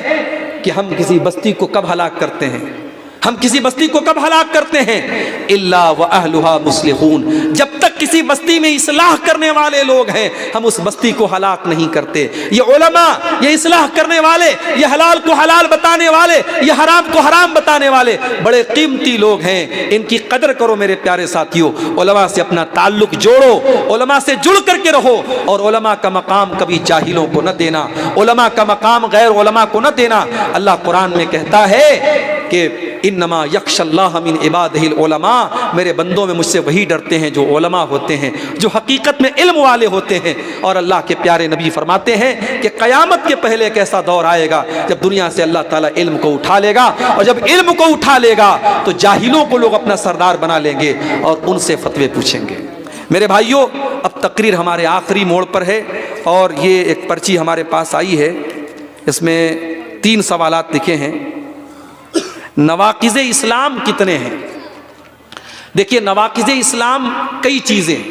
D: कि हम किसी बस्ती को कब हलाक करते हैं, हम किसी बस्ती को कब हलाक करते हैं, इल्ला व अहलुहा मुस्लिहून, जब तक किसी बस्ती में इस्लाह करने वाले लोग हैं हम उस बस्ती को हलाक नहीं करते। ये उलमा, ये इस्लाह करने वाले, ये हलाल को हलाल बताने वाले, ये हराम को हराम बताने वाले बड़े कीमती लोग हैं, इनकी कदर करो मेरे प्यारे साथियों। उलमा से अपना ताल्लुक जोड़ो, उलमा से जुड़ करके रहो, और उलमा का मकाम कभी जाहिलों को न देना, उलमा का मकाम गैर उलमा को न देना। अल्लाह कुरान में कहता है कि इन्नमा यख्शल्लाह मिन इबादिहिल उलमा, मेरे बंदों में मुझसे वही डरते हैं जो उलमा होते हैं, जो हकीकत में इल्म वाले होते हैं। और अल्लाह के प्यारे नबी फरमाते हैं कि क़यामत के पहले एक ऐसा दौर आएगा जब दुनिया से अल्लाह ताला इल्म को उठा लेगा, और जब इल्म को उठा लेगा तो जाहिलों को लोग अपना सरदार बना लेंगे और उनसे फतवे पूछेंगे। मेरे भाइयों, अब तकरीर हमारे आखिरी मोड़ पर है, और ये एक पर्ची हमारे पास आई है, इसमें 3 सवालात लिखे हैं। नवाकिज़े इस्लाम कितने हैं? देखिए, नवाकिज़े इस्लाम कई चीज़ें,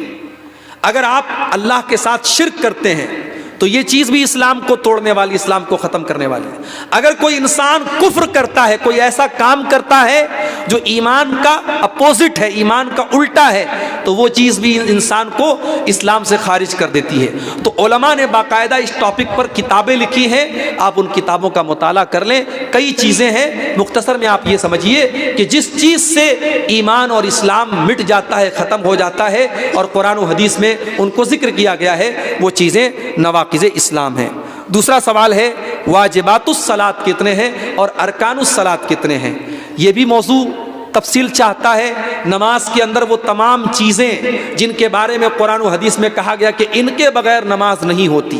D: अगर आप अल्लाह के साथ शिर्क करते हैं तो ये चीज़ भी इस्लाम को तोड़ने वाली, इस्लाम को ख़त्म करने वाली है। अगर कोई इंसान कुफ्र करता है, कोई ऐसा काम करता है जो ईमान का अपोजिट है, ईमान का उल्टा है, तो वो चीज़ भी इंसान को इस्लाम से खारिज कर देती है। तो उलमा ने बाकायदा इस टॉपिक पर किताबें लिखी हैं, आप उन किताबों का मुताला कर लें। कई चीज़ें हैं, मुख्तसर में आप ये समझिए कि जिस चीज़ से ईमान और इस्लाम मिट जाता है, ख़त्म हो जाता है, और कुरान और हदीस में उनको जिक्र किया गया है, वो चीज़ें नवाकिज़े इस्लाम हैं। दूसरा सवाल है वाजिबातुस सलात कितने हैं और अरकानुस सलात कितने हैं। ये भी मौजू तफसील चाहता है। नमाज के अंदर वो तमाम चीज़ें जिनके बारे में कुरान और हदीस में कहा गया कि इनके बगैर नमाज नहीं होती,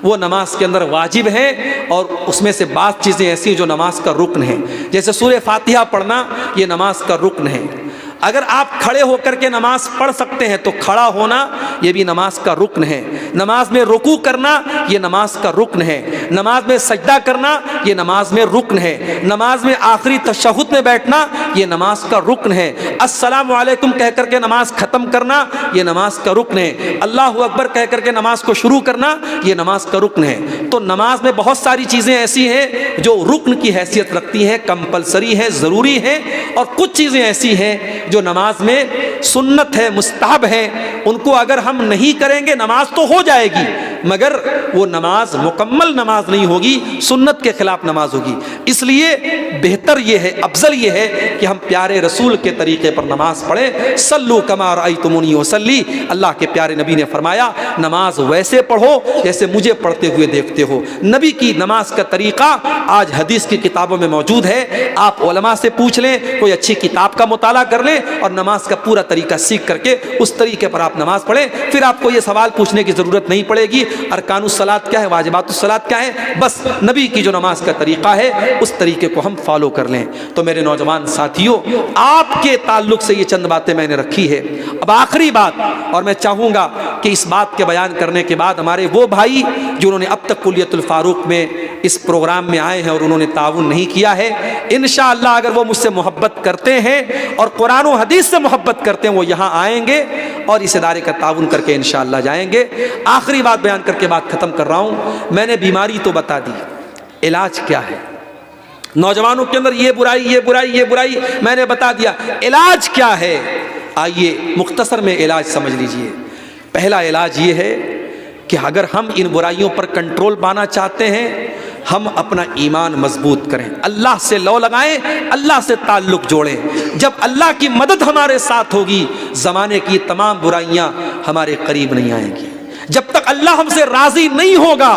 D: वो नमाज के अंदर वाजिब है, और उसमें से बाज़ चीज़ें ऐसी जो नमाज का रुकन है, जैसे सूरह फातिहा पढ़ना, ये नमाज का रुकन है। अगर आप खड़े होकर के नमाज पढ़ सकते हैं तो खड़ा होना ये भी नमाज का रुकन है। नमाज में रुकू करना ये नमाज का रुक्न है, नमाज में सजदा करना ये नमाज में रुक्न है, नमाज में आखिरी तशहुद में बैठना ये नमाज का रुक्न है, अस्सलामु अलैकुम कह करके नमाज खत्म करना ये नमाज का रुक्न है, अल्लाहु अकबर कह करके नमाज को शुरू करना ये नमाज का रुक्न है। तो नमाज में बहुत सारी चीज़ें ऐसी हैं जो रुक्न की हैसियत रखती हैं, कंपलसरी है, ज़रूरी है, और कुछ चीज़ें ऐसी हैं जो नमाज में सुन्नत है, मुस्तहब है। उनको अगर हम नहीं करेंगे नमाज तो हो जाएगी मगर वो नमाज मुकम्मल नमाज नहीं होगी, सुन्नत के खिलाफ नमाज होगी। इसलिए बेहतर ये है, अफजल ये है कि हम प्यारे रसूल के तरीके पर नमाज पढ़ें। सल्लू कमा रअयतुमूनी उसल्ली, अल्लाह के प्यारे नबी ने फरमाया नमाज वैसे पढ़ो जैसे मुझे पढ़ते हुए देखते हो। नबी की नमाज का तरीका आज हदीस की किताबों में मौजूद है। आप उलमा से पूछ लें, कोई अच्छी किताब का मुताला कर लें और नमाज का पूरा तरीका सीख करके उस तरीके पर आप नमाज पढ़ें। फिर आपको ये सवाल पूछने की ज़रूरत नहीं पड़ेगी अरकानुस सलात क्या है, वाजिबातुस सलात क्या है, बस नबी की जो नमाज का तरीका है उस तरीके को हम फॉलो कर लें। तो मेरे नौजवान साथियों, आपके ताल्लुक से ये चंद बातें मैंने रखी है। अब आखिरी बात, और मैं चाहूँगा कि इस बात के बयान करने के बाद हमारे वो भाई जिन्होंने अब तक कुल्लियतुल फारूक में इस प्रोग्राम में आए हैं और उन्होंने ताउन नहीं किया है, इंशाअल्लाह अगर वो मुझसे मोहब्बत करते हैं और कुरान और हदीस से मोहब्बत करते हैं वो यहाँ आएंगे और इस इदारे का ताउन करके इंशाअल्लाह जाएंगे। आखिरी बात बयान करके बात ख़त्म कर रहा हूँ। मैंने बीमारी तो बता दी, इलाज क्या है? नौजवानों के अंदर ये बुराई ये बुराई ये बुराई मैंने बता दिया, इलाज क्या है? आइए मुख्तसर में इलाज समझ लीजिए। पहला इलाज ये है कि अगर हम इन बुराइयों पर कंट्रोल पाना चाहते हैं, हम अपना ईमान मजबूत करें, अल्लाह से लौ लगाएं, अल्लाह से ताल्लुक़ जोड़ें। जब अल्लाह की मदद हमारे साथ होगी, ज़माने की तमाम बुराइयां हमारे करीब नहीं आएंगी। जब तक अल्लाह हमसे राज़ी नहीं होगा,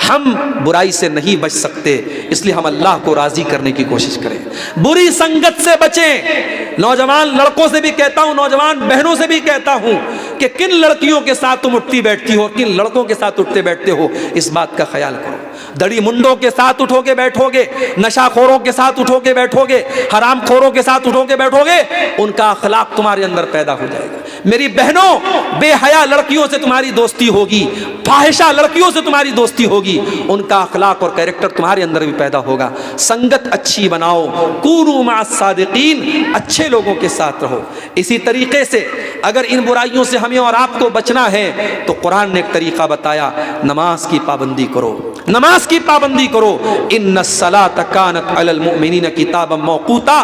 D: हम बुराई से नहीं बच सकते। इसलिए हम अल्लाह को राज़ी करने की कोशिश करें। बुरी संगत से बचें। नौजवान लड़कों से भी कहता हूँ, नौजवान बहनों से भी कहता हूँ कि किन लड़कियों के साथ तुम उठती बैठती हो, किन लड़कों के साथ उठते बैठते हो, इस बात का ख्याल करो। दड़ी मुंडों के साथ उठोगे बैठोगे, नशाखोरों के साथ उठोगे बैठोगे, हरामखोरों के साथ उठोगे बैठोगे, उनका अखलाक तुम्हारे अंदर पैदा हो जाएगा। मेरी बहनों, बेहया लड़कियों से तुम्हारी दोस्ती होगी, फाहिशा लड़कियों से तुम्हारी दोस्ती होगी, उनका अखलाक और कैरेक्टर तुम्हारे अंदर भी पैदा होगा। संगत अच्छी बनाओ, कूनू मअस सादिकीन, अच्छे लोगों के साथ रहो। इसी तरीके से अगर इन बुराइयों से हमें और आपको बचना है तो कुरान ने एक तरीका बताया, नमाज की पाबंदी करो, नमाज की पाबंदी करो। इन्नस्सलात कानत अलल मुमिनीन किताबम मौकूता,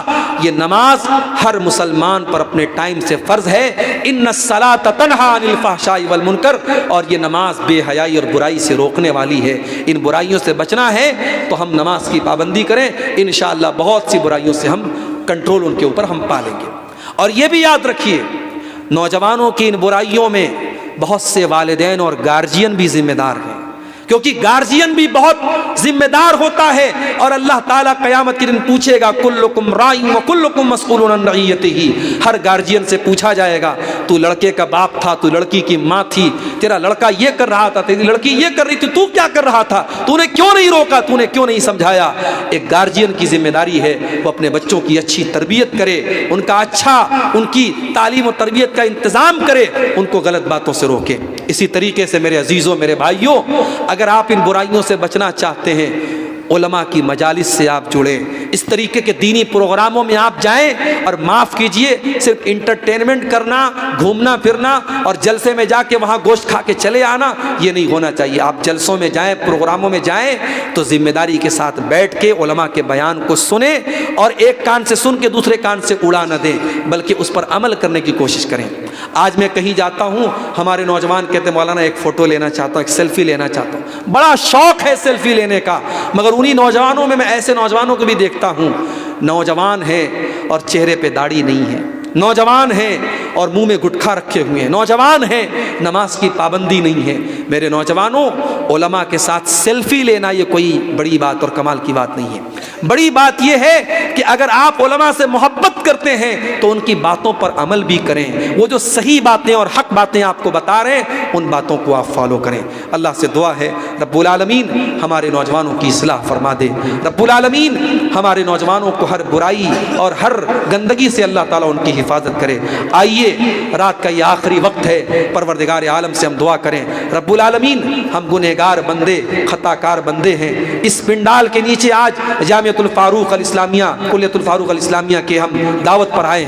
D: ये नमाज हर मुसलमान पर अपने टाइम से फर्ज है। इन्नस्सलात तन्हा अनिल फहशाई वल मुनकर, और ये नमाज बेहयाई और बुराई से रोकने वाली है। इन बुराइयों से बचना है तो हम नमाज की पाबंदी करें, इंशाअल्लाह बहुत सी बुराइयों से हम कंट्रोल उनके ऊपर हम पालेंगे। और ये भी याद रखिए, नौजवानों की इन बुराइयों में बहुत से वालिदैन और गार्जियन भी जिम्मेदार हैं, क्योंकि गार्जियन भी बहुत जिम्मेदार होता है। और अल्लाह ताला क़यामत के दिन पूछेगा, कुल्लुकुम राइन व कुल्लुकुम मस्ऊलुन अन रइयतिही, हर गार्जियन से पूछा जाएगा, तू लड़के का बाप था, तू लड़की की माँ थी, तेरा लड़का ये कर रहा था, तेरी लड़की ये कर रही थी, तू क्या कर रहा था, तूने क्यों नहीं रोका, तूने क्यों नहीं समझाया। एक गार्जियन की जिम्मेदारी है वो अपने बच्चों की अच्छी तरबियत करे, उनका अच्छा, उनकी तालीम और तरबियत का इंतज़ाम करे, उनको गलत बातों से रोके। इसी तरीके से मेरे अजीज़ों, मेरे भाइयों, अगर आप इन बुराइयों से बचना चाहते हैं, उलमा की मजालिस से आप जुड़ें, इस तरीके के दीनी प्रोग्रामों में आप जाएं। और माफ़ कीजिए, सिर्फ इंटरटेनमेंट करना, घूमना फिरना और जलसे में जाके वहाँ गोश्त खा के चले आना, ये नहीं होना चाहिए। आप जलसों में जाएं, प्रोग्रामों में जाएं तो जिम्मेदारी के साथ बैठ के उलमा के बयान को सुने और एक कान से सुन के दूसरे कान से उड़ा न दें, बल्कि उस पर अमल करने की कोशिश करें। आज मैं कहीं जाता हूँ, हमारे नौजवान कहते हैं, मौलाना एक फ़ोटो लेना चाहता हूँ, एक सेल्फ़ी लेना चाहता हूँ। बड़ा शौक़ है सेल्फ़ी लेने का, मगर उन्हीं नौजवानों में मैं ऐसे नौजवानों को भी देखता हूँ, नौजवान है और चेहरे पे दाढ़ी नहीं है, नौजवान है और मुंह में गुटखा रखे हुए हैं, नौजवान है, नमाज की पाबंदी नहीं है। मेरे नौजवानों, उलमा के साथ सेल्फी लेना ये कोई बड़ी बात और कमाल की बात नहीं है। बड़ी बात यह है कि अगर आप उलमा से मोहब्बत करते हैं तो उनकी बातों पर अमल भी करें। वो जो सही बातें और हक बातें आपको बता रहे हैं, उन बातों को आप फॉलो करें। अल्लाह से दुआ है रब्बुल आलमीन हमारे नौजवानों की इस्लाह फरमा दे, रब्बुल आलमीन हमारे नौजवानों को हर बुराई और हर गंदगी से अल्लाह ताला उनकी हिफाजत करे। आइए रात का ये आखिरी वक्त है, परवरदिगार आलम से हम दुआ करें, रब्बुल आलमीन हम गुनहगार बंदे खताकार बंदे हैं। इस पिंडाल के नीचे आज जामियतुल फारूक अल इस्लामिया कुल्लियतुल फारूक अल इस्लामिया के हम दावत पर आए हैं।